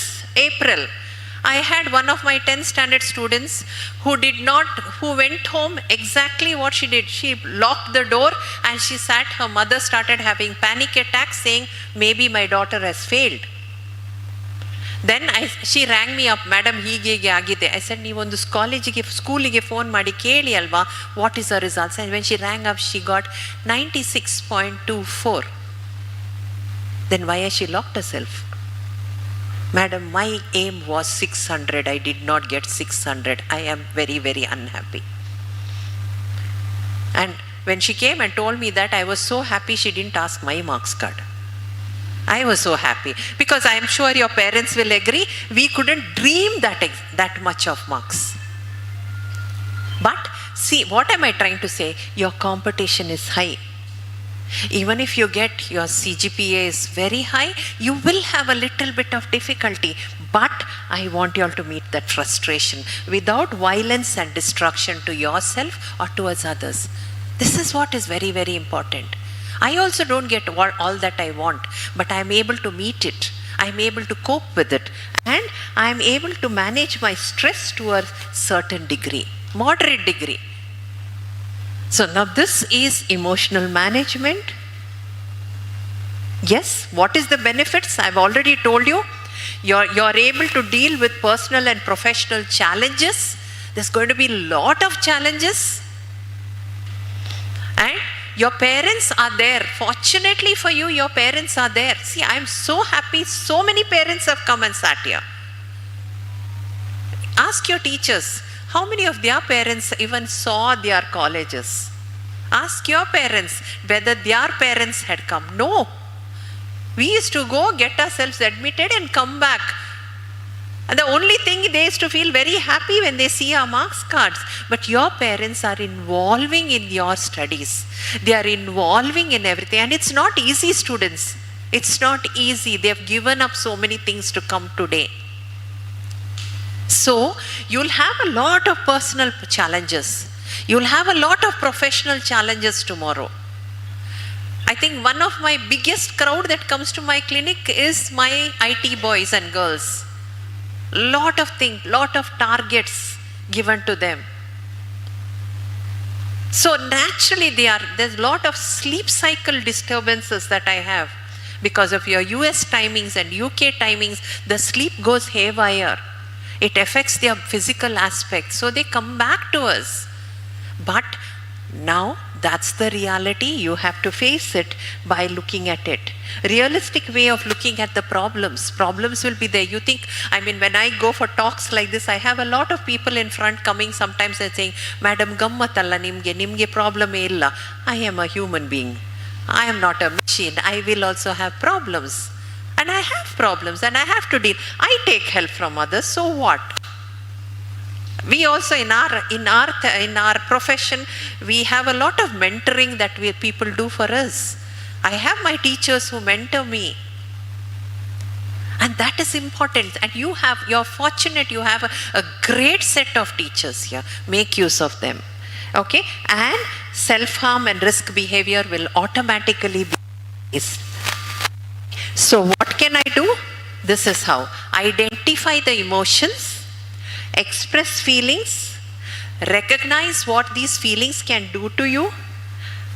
April, I had one of my 10th standard students who went home exactly what she did. She locked the door and she sat, her mother started having panic attacks saying, maybe my daughter has failed. Then she rang me up, madam hige agide. I said, neevondu schoolige phone ಮಾಡಿ ಕೇಳಿ ಅಲ್ವಾ, what is her results? And when she rang up, she got 96.24. Then why has she locked herself? Madam, my aim was 600. I did not get 600. I am very, very unhappy. And when she came and told me that, I was so happy she didn't ask my marks card. I was so happy because I am sure your parents will agree, we couldn't dream that much of marks. But see, what am I trying to say? Your competition is high. Even if you get your CGPA is very high, you will have a little bit of difficulty. But I want you all to meet that frustration without violence and destruction to yourself or towards others. This is what is very, very important. I also don't get all that I want, but I am able to meet it. I am able to cope with it. And I am able to manage my stress to a certain degree, moderate degree. So now this is emotional management. Yes, what is the benefits? I've already told you. You're able to deal with personal and professional challenges. There's going to be a lot of challenges. And your parents are there. Fortunately for you, your parents are there. See, I'm so happy so many parents have come and sat here. Ask your teachers, how many of their parents even saw their colleges? Ask your parents whether their parents had come. No. We used to go get ourselves admitted and come back. And the only thing, they used to feel very happy when they see our marks cards. But your parents are involving in your studies. They are involving in everything. And it's not easy, students. It's not easy. They have given up so many things to come today. So you'll have a lot of personal challenges. You'll have a lot of professional challenges tomorrow. I think one of my biggest crowd that comes to my clinic is my IT boys and girls. Lot of things, lot of targets given to them. So naturally there's a lot of sleep cycle disturbances that I have. Because of your US timings and UK timings, the sleep goes haywire. It affects their physical aspect. So they come back to us. But now that's the reality. You have to face it by looking at it. Realistic way of looking at the problems. Problems will be there. You think, when I go for talks like this, I have a lot of people in front coming sometimes and saying, Madam, gammatalla nimge problem illa. I am a human being. I am not a machine. I will also have problems. And I have problems and I have to deal. I take help from others, so what? We also in our profession, we have a lot of mentoring that people do for us. I have my teachers who mentor me. And that is important. And you're fortunate, you have a great set of teachers here. Make use of them. Okay? And self-harm and risk behavior will automatically be raised. So what can I do? This is how. Identify the emotions, express feelings, recognize what these feelings can do to you.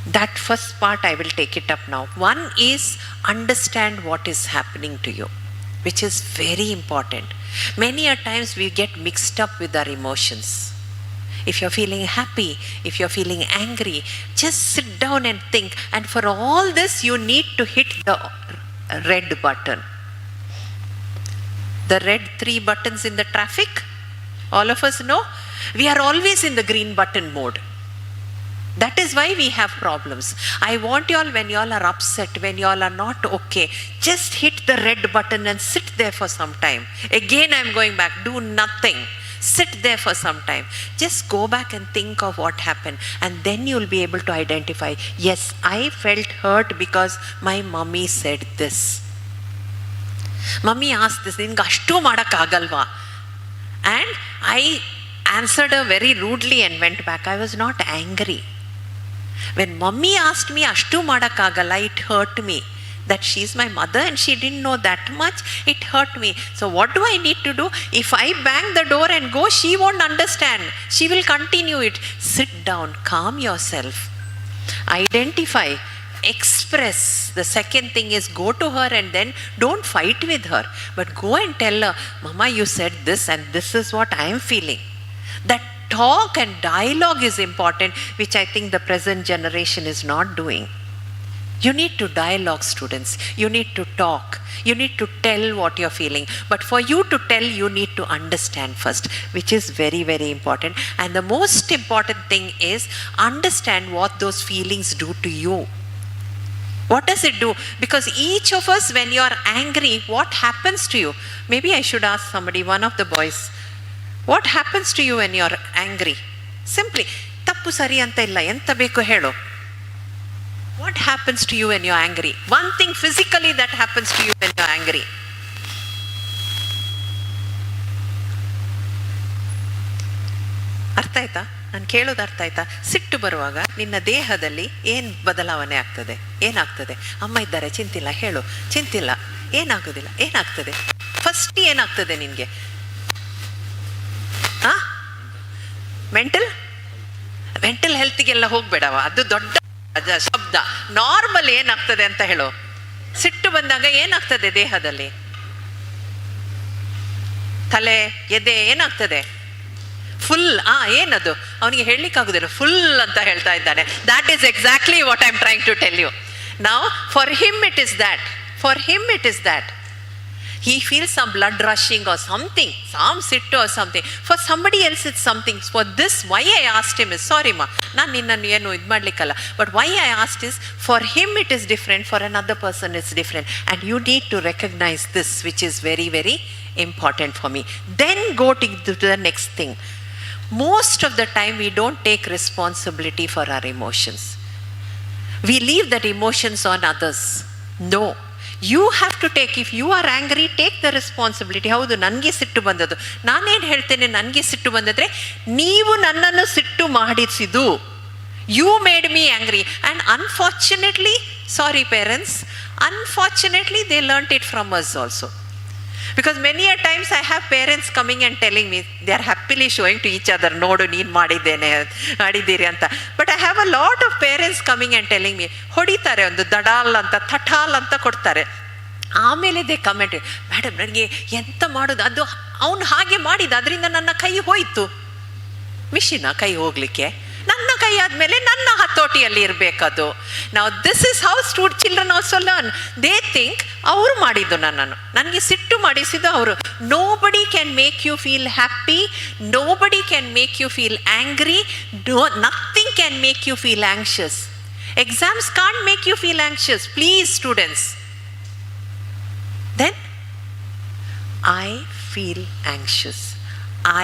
That first part I will take it up now. One is understand what is happening to you, which is very important. Many a times we get mixed up with our emotions. If you're feeling happy, if you're feeling angry, just sit down and think. And for all this, you need to hit the red button. The red 3 buttons in the traffic, all of us know. We are always in the green button mode. That is why we have problems. I want you all, when you all are upset, when you all are not okay, just hit the red button and sit there for some time. Again, I'm going back. Do nothing. Sit there for some time. Just go back and think of what happened. And then you'll be able to identify, yes, I felt hurt because my mummy said this. Mummy asked this, ninge ashtu madakagalva. And I answered her very rudely and went back. I was not angry. When mummy asked me ashtu madakagala, it hurt me. That she's my mother and she didn't know that much, it hurt me. So what do I need to do? If I bang the door and go, she won't understand. She will continue it. Sit down, calm yourself. Identify, express. The second thing is go to her and then don't fight with her. But go and tell her, Mama, you said this and this is what I am feeling. That talk and dialogue is important, which I think the present generation is not doing. You need to dialogue, students. You need to talk. You need to tell what you're feeling. But for you to tell, you need to understand first, which is very, very important. And the most important thing is understand what those feelings do to you. What does it do? Because each of us, when you're angry, what happens to you? Maybe I should ask somebody, one of the boys, what happens to you when you're angry? Simply, tappu sari anta illa, enta beku helu. What happens to you when you're angry? One thing physically that happens to you when you're angry. ಅರ್ಥ ಆಯ್ತಾ? ನಾನು ಕೇಳೋದು ಅರ್ಥ ಆಯ್ತಾ? ಸಿಟ್ಟು ಬರುವಾಗ ನಿನ್ನ ದೇಹದಲ್ಲಿ ಏನು ಬದಲಾವಣೆ ಆಗ್ತದೆ? ಏನಾಗ್ತದೆ? ಅಮ್ಮ ಇದ್ದಾರೆ, ಚಿಂತಿಲ್ಲ, ಹೇಳು, ಚಿಂತಿಲ್ಲ, ಏನಾಗೋದಿಲ್ಲ, ಏನಾಗ್ತದೆ? ಫಸ್ಟ್ ಏನಾಗ್ತದೆ ನಿನಗೆ? ಮೆಂಟಲ್ ಹೆಲ್ತ್ಗೆಲ್ಲ ಹೋಗ್ಬೇಡವ, ಅದು ದೊಡ್ಡ ಶಬ್ದ. ನಾರ್ಮಲ್ ಏನಾಗ್ತದೆ ಅಂತ ಹೇಳು. ಸಿಟ್ಟು ಬಂದಾಗ ಏನಾಗ್ತದೆ ದೇಹದಲ್ಲಿ? ತಲೆ, ಎದೆ ಏನಾಗ್ತದೆ? ಫುಲ್. ಏನದು? ಅವನಿಗೆ ಹೇಳಲಿಕ್ಕಾಗುದಿಲ್ಲ, ಫುಲ್ ಅಂತ ಹೇಳ್ತಾ ಇದ್ದಾನೆ. That is exactly what I am trying to tell you. Now for him it is that. For him it is that. He feels some blood rushing or something, some sittu or something. For somebody else it's something. For this, why I asked him is, sorry ma, ನಾನು ನಿನ್ನನ್ನು ಏನು ಇದು ಮಾಡಲಿಕ್ಕಲ್ಲ. But why I asked is, for him it is different, for another person it's different. And you need to recognize this, which is very, very important for me. Then go to the next thing. Most of the time we don't take responsibility for our emotions. We leave that emotions on others. No. You have to take, if you are angry, take the responsibility. ಹೌದು, ನನಗೆ ಸಿಟ್ಟು ಬಂದದ್ದು. ನಾನೇನು ಹೇಳ್ತೇನೆ, ನನಗೆ ಸಿಟ್ಟು ಬಂದಿದ್ರೆ ನೀವು ನನ್ನನ್ನು ಸಿಟ್ಟು ಮಾಡಿಸಿದ್ದು. You made me angry. And unfortunately, sorry parents, unfortunately they learnt it from us also. Because many a times I have parents coming and telling me, they are happily showing to each other, ನೋಡು ನೀನು ಮಾಡಿದ್ದೀರಿ ಅಂತ. But I have a lot of parents coming and telling me, ಹೊಡಿತಾರೆ, ಒಂದು ದಡಾಲ್ ಅಂತ, ಥಠಾಲ್ ಅಂತ ಕೊಡ್ತಾರೆ. ಆಮೇಲೆ ದೇ ಕಮೆಂಟ್, ಮೇಡಮ್ ನನಗೆ ಎಂತ ಮಾಡೋದು, ಅದು ಅವನು ಹಾಗೆ ಮಾಡಿದ, ಅದರಿಂದ ನನ್ನ ಕೈ ಹೋಯ್ತು. ಮಿಷಿನ ಕೈ ಹೋಗ್ಲಿಕ್ಕೆ? ನನ್ನ ಕೈ ಆದಮೇಲೆ ನನ್ನ ಹತೋಟಿಯಲ್ಲಿ ಇರಬೇಕದು. ನಾವು this is how children also learn. They think ಅವರು ಮಾಡಿದ್ದು ನನ್ನನ್ನು, ನನಗೆ ಸಿಟ್ಟು ಮಾಡಿಸಿದ್ದು ಅವರು. Nobody can make you feel happy, nobody can make you feel angry, nothing can make you feel anxious. Exams can't make you feel anxious, please students. Then I feel anxious,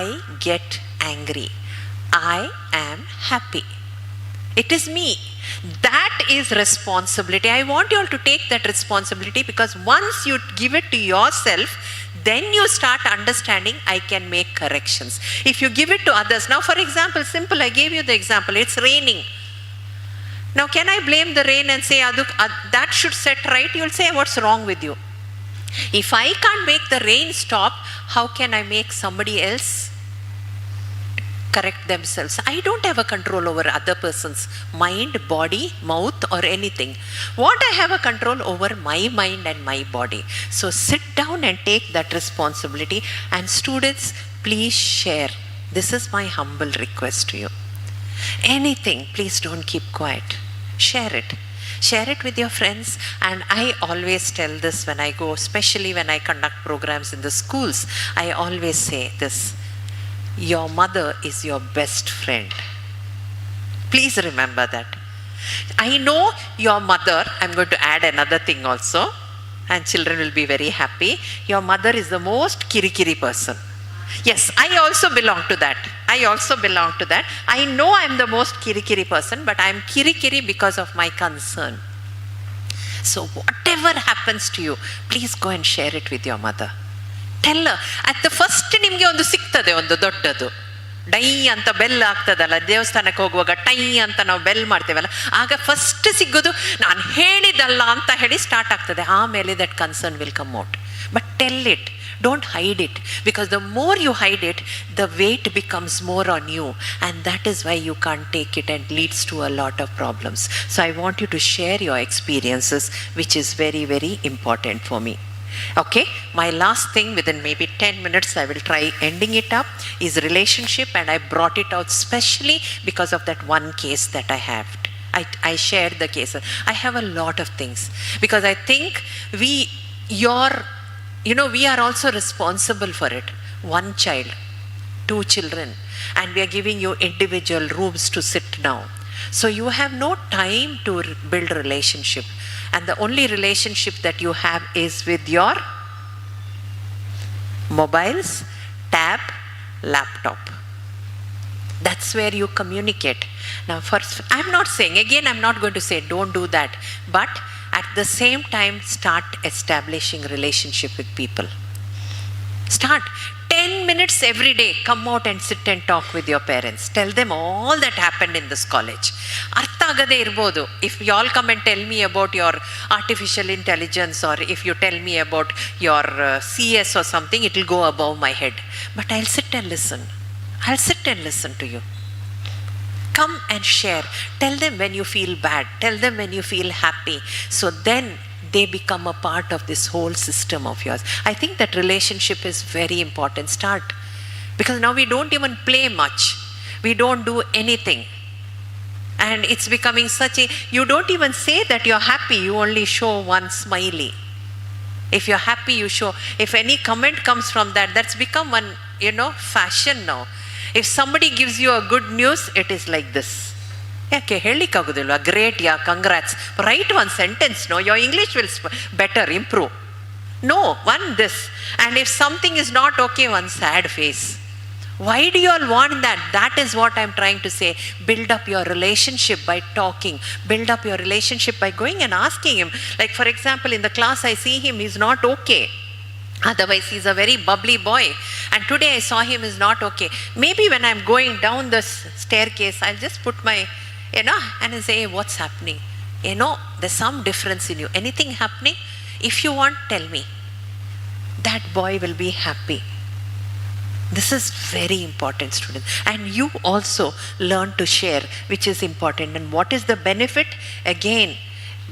I get angry, I am happy. It is me. That is responsibility. I want you all to take that responsibility, because once you give it to yourself, then you start understanding I can make corrections. If you give it to others, now for example, simple, I gave you the example, it's raining. Now can I blame the rain and say, that should set right? You'll say, what's wrong with you? If I can't make the rain stop, how can I make somebody else correct themselves? I don't have a control over other person's mind, body, mouth, or anything. What I have a control over my mind and my body. So sit down and take that responsibility. And students, please share. This is my humble request to you. Anything, please don't keep quiet. Share it. Share it with your friends. And I always tell this when I go, especially when I conduct programs in the schools, I always say this: your mother is your best friend. Please remember that. I know your mother, I'm going to add another thing also, and children will be very happy. Your mother is the most kirikiri person. Yes, I also belong to that. I know I'm the most kirikiri person, but I'm kirikiri because of my concern. So whatever happens to you, please go and share it with your mother. Tell her. At the first ನಿಮಗೆ ಒಂದು ಸಿಗ್ತದೆ, ಒಂದು ದೊಡ್ಡದು dye ಅಂತ bell ಆಗ್ತದಲ್ಲ, ದೇವಸ್ಥಾನಕ್ಕೆ ಹೋಗುವಾಗ tie ಅಂತ ನಾವು ಬೆಲ್ ಮಾಡ್ತೇವಲ್ಲ, ಆಗ ಫಸ್ಟ್ ಸಿಗೋದು ನಾನು ಹೇಳಿದಲ್ಲ ಅಂತ ಹೇಳಿ ಸ್ಟಾರ್ಟ್ ಆಗ್ತದೆ. ಆಮೇಲೆ that concern will come out. But tell it. Don't hide it, because the more you hide it, the weight becomes more on you, and that is why you can't take it and leads to a lot of problems. So I want you to share your experiences, which is very, very important for me. Okay, my last thing, within maybe 10 minutes, I will try ending it up, is relationship, and I brought it out specially because of that one case that I have. I shared the case. I have a lot of things, because I think we are also responsible for it. One child, 2 children, and we are giving you individual rooms to sit now. So you have no time to build relationship. And the only relationship that you have is with your mobiles, tab, laptop. That's where you communicate. Now, first, I'm not saying, again, I'm not going to say don't do that, but at the same time, start establishing relationship with people. Start. 10 minutes every day, come out and sit and talk with your parents. Tell them all that happened in this college. Artha agade irbodu. If you all come and tell me about your artificial intelligence, or if you tell me about your CS or something, it will go above my head. But I'll sit and listen. To you. Come and share. Tell them when you feel bad. Tell them when you feel happy. So then they become a part of this whole system of yours. I think that relationship is very important. Start. Because now we don't even play much. We don't do anything. And it's becoming you don't even say that you're happy. You only show one smiley. If you're happy, you show. If any comment comes from that, that's become one, fashion now. If somebody gives you a good news, it is like this. ಯಾಕೆ ಹೇಳಿಕ್ಕಾಗೋದಿಲ್ವಾ? Great, yeah, congrats. Write one sentence, no? Your English will better improve. No, one this. And if something is not okay, one sad face. Why do you all want that? That is what I'm trying to say. Build up your relationship by talking. Build up your relationship by going and asking him. Like, for example, in the class I see him, he's not okay. Otherwise, he's a very bubbly boy. And today I saw him is not okay. Maybe when I'm going down the staircase, I'll just put my, and I say, hey, what's happening? There's some difference in you. Anything happening? If you want, tell me. That boy will be happy. This is very important, students. And you also learn to share, which is important. And what is the benefit? Again,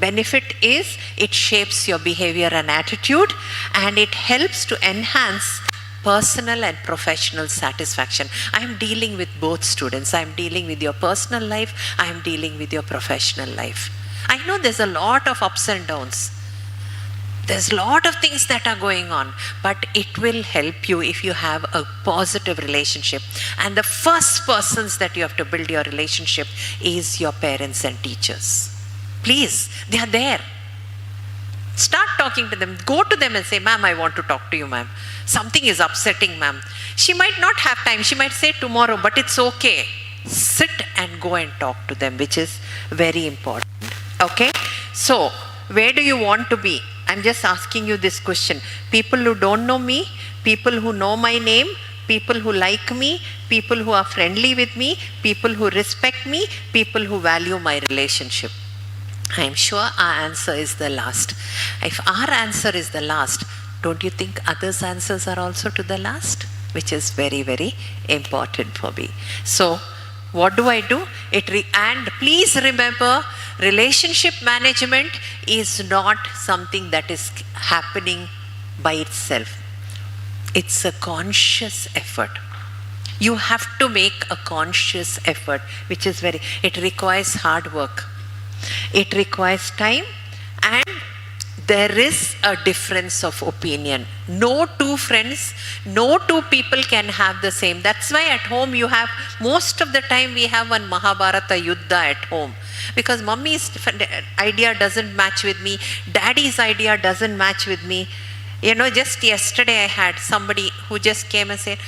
benefit is it shapes your behavior and attitude, and it helps to enhance personal and professional satisfaction. I am dealing with both students. I am dealing with your personal life. I am dealing with your professional life. I know there's a lot of ups and downs. There's a lot of things that are going on, but it will help you if you have a positive relationship. And the first persons that you have to build your relationship is your parents and teachers. Please, they are there. Start talking to them. Go to them and say, ma'am, I want to talk to you, ma'am. Something is upsetting, ma'am. She might not have time. She might say tomorrow, but it's okay. sit and go and talk to them, which is very important. Okay? So, where do you want to be? I'm just asking you this question. People who don't know me, people who know my name, people who like me, people who are friendly with me, people who respect me, people who value my relationship. I'm sure our answer is the last. If our answer is the last, don't you think others' answers are also to the last? Which is very, very important for me. So, what do I do? And please remember, relationship management is not something that is happening by itself. It's a conscious effort. You have to make a conscious effort, which is it requires hard work. It requires time, and there is a difference of opinion. No two friends, no two people can have the same. That's why at home you have, most of the time we have one Mahabharata Yuddha at home. Because mommy's idea doesn't match with me, daddy's idea doesn't match with me. You know, just yesterday I had somebody who just came and said,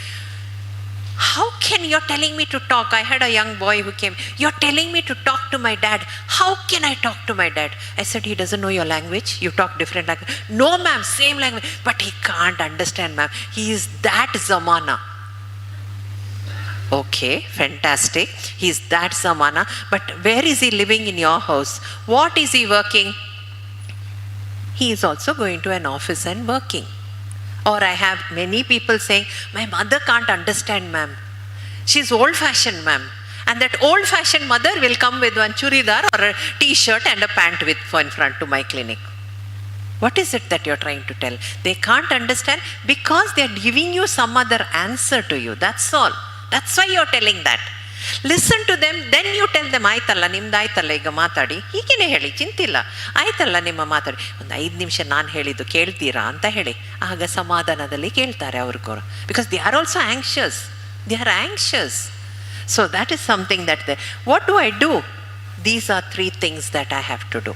how can you're telling me to talk? I had a young boy who came. You're telling me to talk to my dad. How can I talk to my dad? I said, he doesn't know your language. You talk different language. No, ma'am, same language. But he can't understand, ma'am. He is that zamana. Okay, fantastic. He is that zamana. But where is he living in your house? What is he working? He is also going to an office and working. Or I have many people saying, my mother can't understand, ma'am. She's old-fashioned, ma'am. And that old-fashioned mother will come with one churidar or a t-shirt and a pant in front to my clinic. What is it that you're trying to tell? They can't understand because they're giving you some other answer to you. That's all. That's why you're telling that. Listen to them, then you tell them, ಆಯ್ತಲ್ಲ ನಿಮ್ದು ಆಯ್ತಲ್ಲ ಈಗ ಮಾತಾಡಿ, ಹೀಗೇನೆ ಹೇಳಿ, ಚಿಂತಿಲ್ಲ, ಆಯ್ತಲ್ಲ ನಿಮ್ಮ ಮಾತಾಡಿ, ಒಂದು 5 ನಿಮಿಷ ನಾನು ಹೇಳಿದ್ದು ಕೇಳ್ತೀರಾ ಅಂತ ಹೇಳಿ, ಆಗ ಸಮಾಧಾನದಲ್ಲಿ ಕೇಳ್ತಾರೆ ಅವ್ರಿಗೂ. Because they are also anxious. They are anxious. So that is something that what do I do? These are 3 things that I have to do.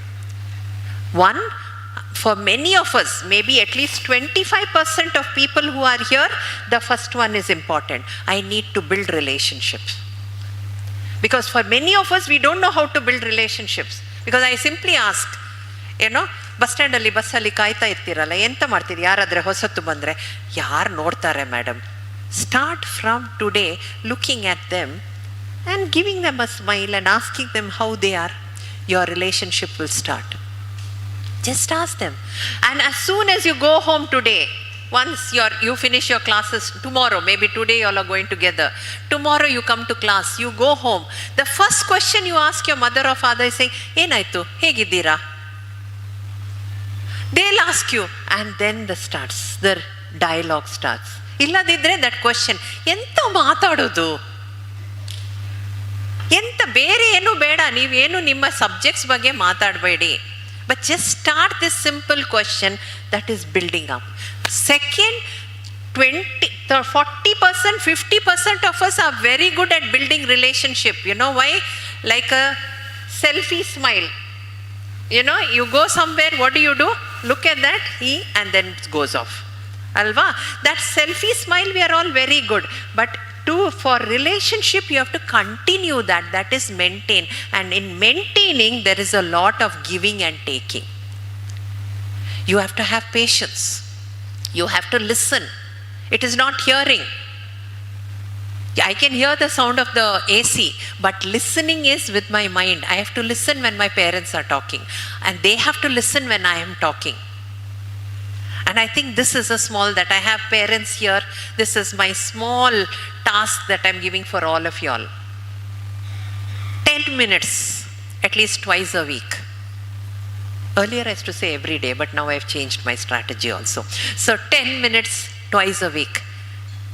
One, for many of us, maybe at least 25% of people who are here, the first one is important. I need to build relationships. Because for many of us, we don't know how to build relationships. Because I simply ask, bus ಸ್ಟ್ಯಾಂಡಲ್ಲಿ ಬಸ್ಸಲ್ಲಿ ಕಾಯ್ತಾ ಇರ್ತೀರಲ್ಲ, ಎಂತ ಮಾಡ್ತೀರಿ? ಯಾರಾದರೆ ಹೊಸತ್ತು ಬಂದರೆ, ಯಾರು ನೋಡ್ತಾರೆ madam? Start from today looking at them and giving them a smile and asking them how they are. Your relationship will start. Just ask them. And as soon as you go home today, once you finish your classes tomorrow, maybe today you all are going together, tomorrow you come to class, you go home, the first question you ask your mother or father is saying, ಏನಾಯ್ತು, ಹೇಗಿದ್ದೀರಾ? They'll ask you, and then the dialogue starts. ಇಲ್ಲದಿದ್ರೆ that question, ಎಂತ ಮಾತಾಡೋದು, ಎಂತ ಬೇರೆ ಏನು ಬೇಡ, ನೀವೇನು ನಿಮ್ಮ ಸಬ್ಜೆಕ್ಟ್ಸ್ ಬಗ್ಗೆ ಮಾತಾಡಬೇಡಿ. But just start this simple question that is building up. Second, 40%, 50% of us are very good at building relationship. You know why? Like a selfie smile. You go somewhere, what do? Look at that, and then it goes off. Alva? That selfie smile, we are all very good. But for relationship, you have to continue that. That is maintain. And in maintaining, there is a lot of giving and taking. You have to have patience. You have to listen. It is not hearing. I can hear the sound of the AC, but listening is with my mind. I have to listen when my parents are talking, and they have to listen when I am talking. And I think this is a small, that I have parents here. This is my small task that I'm giving for all of you all. 10 minutes, at least twice a week. Earlier I used to say every day, but now I've changed my strategy also. So 10 minutes twice a week.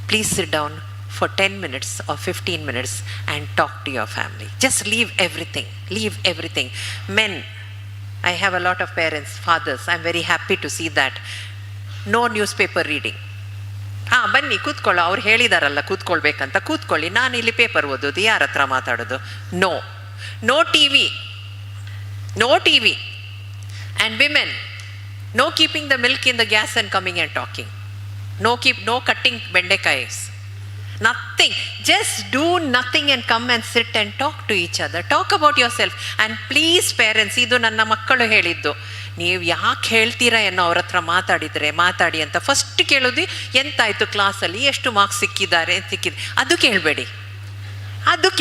Please sit down for 10 minutes or 15 minutes and talk to your family. Just leave everything. Leave everything. Men, I have a lot of parents, fathers. I'm very happy to see that. No newspaper reading. ಬನ್ನಿ ಕೂತ್ಕೊಳ್ಳೋ, ಅವ್ರು ಹೇಳಿದಾರಲ್ಲ ಕೂತ್ಕೊಳ್ಬೇಕಂತ, ಕೂತ್ಕೊಳ್ಳಿ, ನಾನು ಇಲ್ಲಿ paper ಓದೋದು, ಯಾರ ಹತ್ರ ಮಾತಾಡೋದು? No TV. And women, no keeping the milk in the gas and coming and talking. No cutting bendekais. Nothing. Just do nothing and come and sit and talk to each other. Talk about yourself. And please parents, ಇದು ನನ್ನ ಮಕ್ಕಳು ಹೇಳಿದ್ದು, ನೀವು ಯಾಕೆ ಹೇಳ್ತೀರಾ ಏನೋ ಅವ್ರ ಹತ್ರ ಮಾತಾಡಿ ಅಂತ ಫಸ್ಟ್ ಕೇಳೋದು, ಎಂತಾಯಿತು ಕ್ಲಾಸಲ್ಲಿ, ಎಷ್ಟು ಮಾರ್ಕ್ಸ್ ಸಿಕ್ಕಿದೆ ಅದು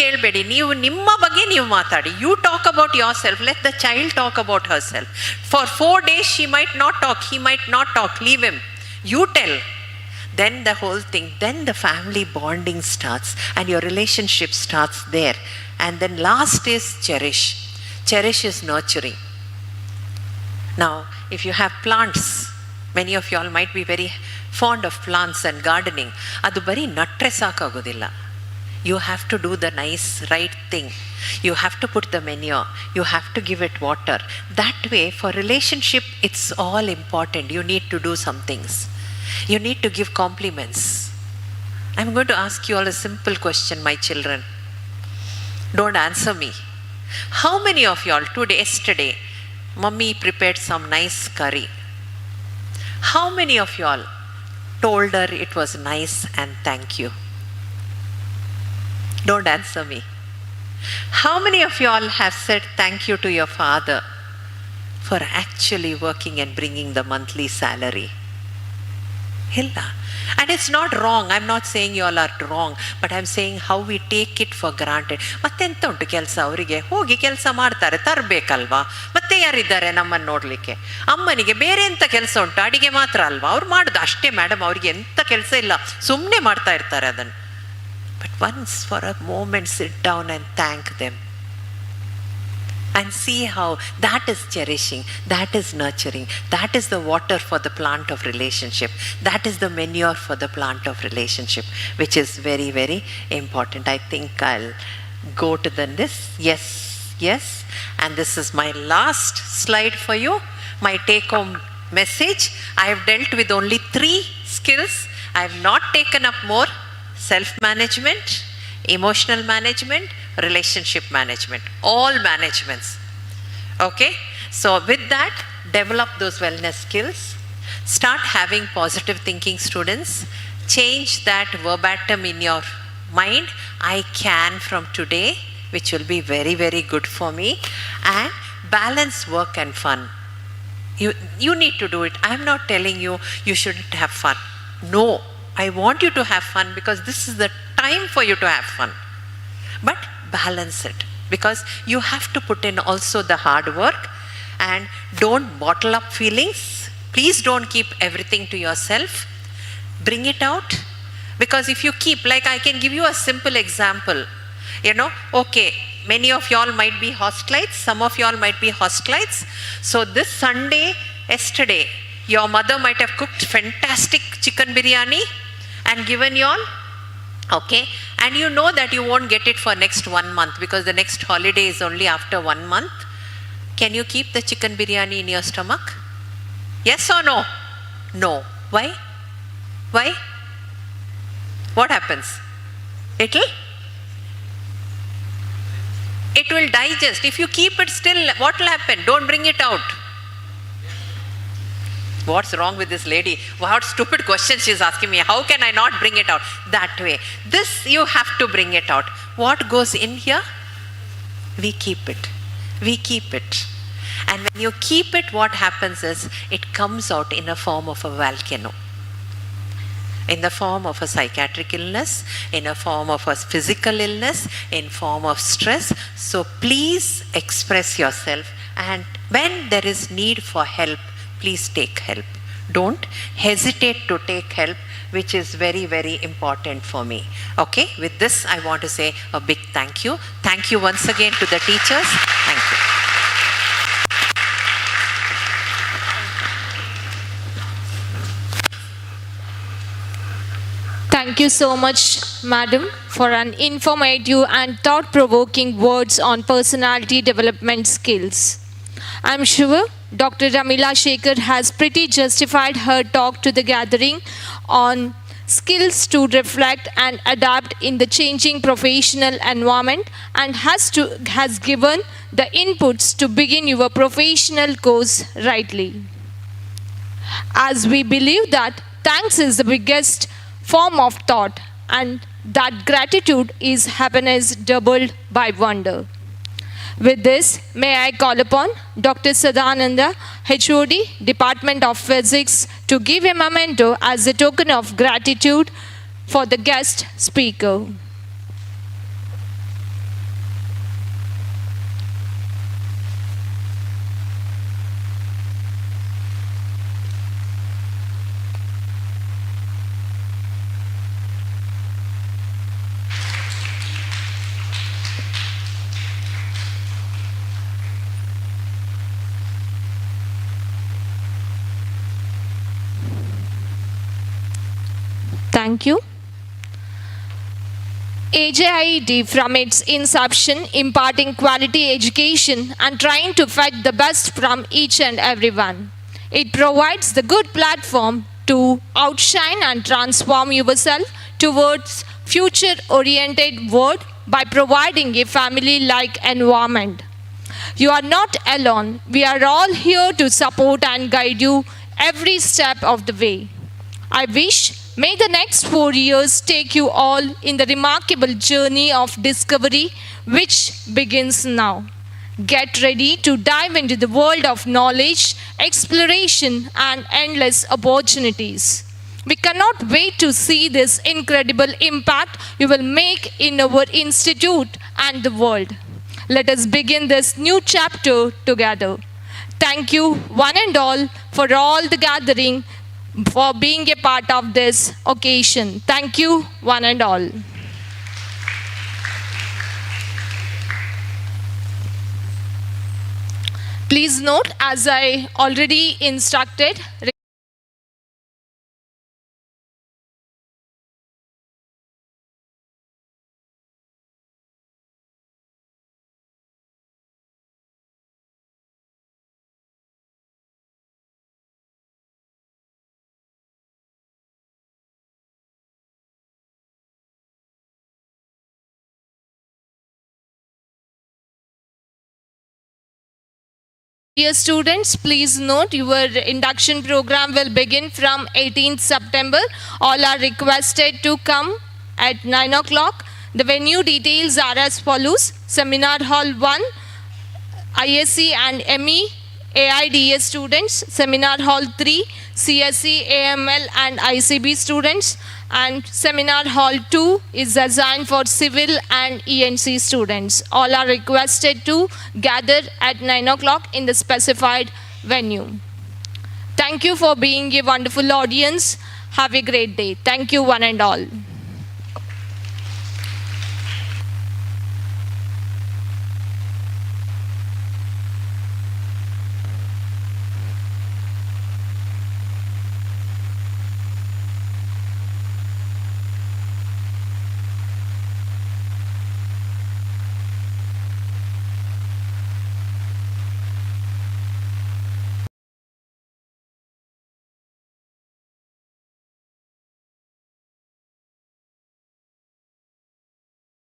ಕೇಳಬೇಡಿ. ನೀವು ನಿಮ್ಮ ಬಗ್ಗೆ ನೀವು ಮಾತಾಡಿ. You talk about yourself. Let the child talk about herself. ಫಾರ್ 4 days she might not talk, he might not talk, leave him. You tell. Then the whole thing, then the family bonding starts and your relationship starts there. And then last is cherish. Cherish is nurturing. Now, if you have plants, many of you all might be very fond of plants and gardening. ಅದು ಬರೀ ನಟ್ರೆ ಸಾಕಾಗೋದಿಲ್ಲ. You have to do the nice, right thing. You have to put the manure. You have to give it water. That way, for relationship, it's all important. You need to do some things. You need to give compliments. I'm going to ask you all a simple question, my children. Don't answer me. How many of you all yesterday, Mummy prepared some nice curry? How many of you all told her it was nice and thank you? Don't answer me. How many of you all have said thank you to your father for actually working and bringing the monthly salary? Illa. And it's not wrong. I'm not saying you all are wrong, but I'm saying how we take it for granted. ಮತ್ತೆಂತ ಉಂಟು ಕೆಲಸ ಅವರಿಗೆ? ಹೋಗಿ ಕೆಲಸ ಮಾಡ್ತಾರೆ, ತರಬೇಕಲ್ವಾ? ಮತ್ತೆ ಯಾರಿದ್ದಾರೆ ನಮ್ಮನ್ನು ನೋಡಲಿಕ್ಕೆ? ಅಮ್ಮನಿಗೆ ಬೇರೆ ಎಂತ ಕೆಲಸ ಉಂಟು? ಅಡಿಗೆ ಮಾತ್ರ ಅಲ್ವಾ ಅವ್ರು ಮಾಡೋದು? ಅಷ್ಟೇ ಮೇಡಮ್, ಅವ್ರಿಗೆ ಎಂತ ಕೆಲಸ ಇಲ್ಲ, ಸುಮ್ಮನೆ ಮಾಡ್ತಾ ಇರ್ತಾರೆ ಅದನ್ನು. But once for a moment sit down and thank them. And see how that is cherishing, that is nurturing, that is the water for the plant of relationship, that is the manure for the plant of relationship, which is very, very important. I think I'll go to this. Yes. And this is my last slide for you. My take-home message. I have dealt with only 3 skills. I have not taken up more. Self-management, emotional management, relationship management, all managements. Okay? So with that, develop those wellness skills. Start having positive thinking, students. Change that verbatim in your mind. I can from today, which will be very, very good for me. And balance work and fun. You need to do it. I'm not telling you you shouldn't have fun. No. I want you to have fun because this is the time for you to have fun. But balance it, because you have to put in also the hard work, and don't bottle up feelings. Please don't keep everything to yourself. Bring it out, because if you keep, like I can give you a simple example. Okay, many of y'all might be hostelites, some of y'all might be hostelites. So this Sunday, yesterday, your mother might have cooked fantastic chicken biryani and given you all, okay, and you know that you won't get it for next 1 month because the next holiday is only after 1 month. Can you keep the chicken biryani in your stomach? Yes or no? No. Why? What happens? It will digest. If you keep it still, what will happen? Don't bring it out. What's wrong with this lady? What stupid questions she's asking me. How can I not bring it out? That way. This, you have to bring it out. What goes in here? We keep it. And when you keep it, what happens is, it comes out in a form of a volcano. In the form of a psychiatric illness, in a form of a physical illness, in form of stress. So please express yourself. And when there is need for help, please take help. Don't hesitate to take help, which is very, very important for me. Okay, with this, I want to say a big thank you. Thank you once again to the teachers. Thank you. Thank you so much, Madam, for an informative and thought-provoking words on personality development skills. I'm sure Dr. Ramila Shekhar has pretty justified her talk to the gathering on skills to reflect and adapt in the changing professional environment, and has given the inputs to begin your professional course rightly. As we believe that thanks is the biggest form of thought, and that gratitude is happiness doubled by wonder. With this, may I call upon Dr. Sadananda, HOD, Department of Physics, to give a memento as a token of gratitude for the guest speaker. Thank you. AJIET from its inception imparting quality education and trying to fetch the best from each and everyone. It provides the good platform to outshine and transform yourself towards future-oriented world by providing a family-like environment. You are not alone. We are all here to support and guide you every step of the way. I wish may the next 4 years take you all in the remarkable journey of discovery which begins now. Get ready to dive into the world of knowledge, exploration, and endless opportunities. We cannot wait to see this incredible impact you will make in our institute and the world. Let us begin this new chapter together. Thank you, one and all, for all the gathering, for being a part of this occasion. Thank you, one and all. Please note, as I already instructed, dear students, please note your induction program will begin from 18th September. All are requested to come at 9 o'clock. The venue details are as follows. Seminar Hall 1, ISC and ME AIDS students. Seminar Hall 3, CSE, AML and ICB students. And Seminar Hall 2 is designed for civil and ENC students. All are requested to gather at 9 o'clock in the specified venue. Thank you for being a wonderful audience. Have a great day. Thank you, one and all.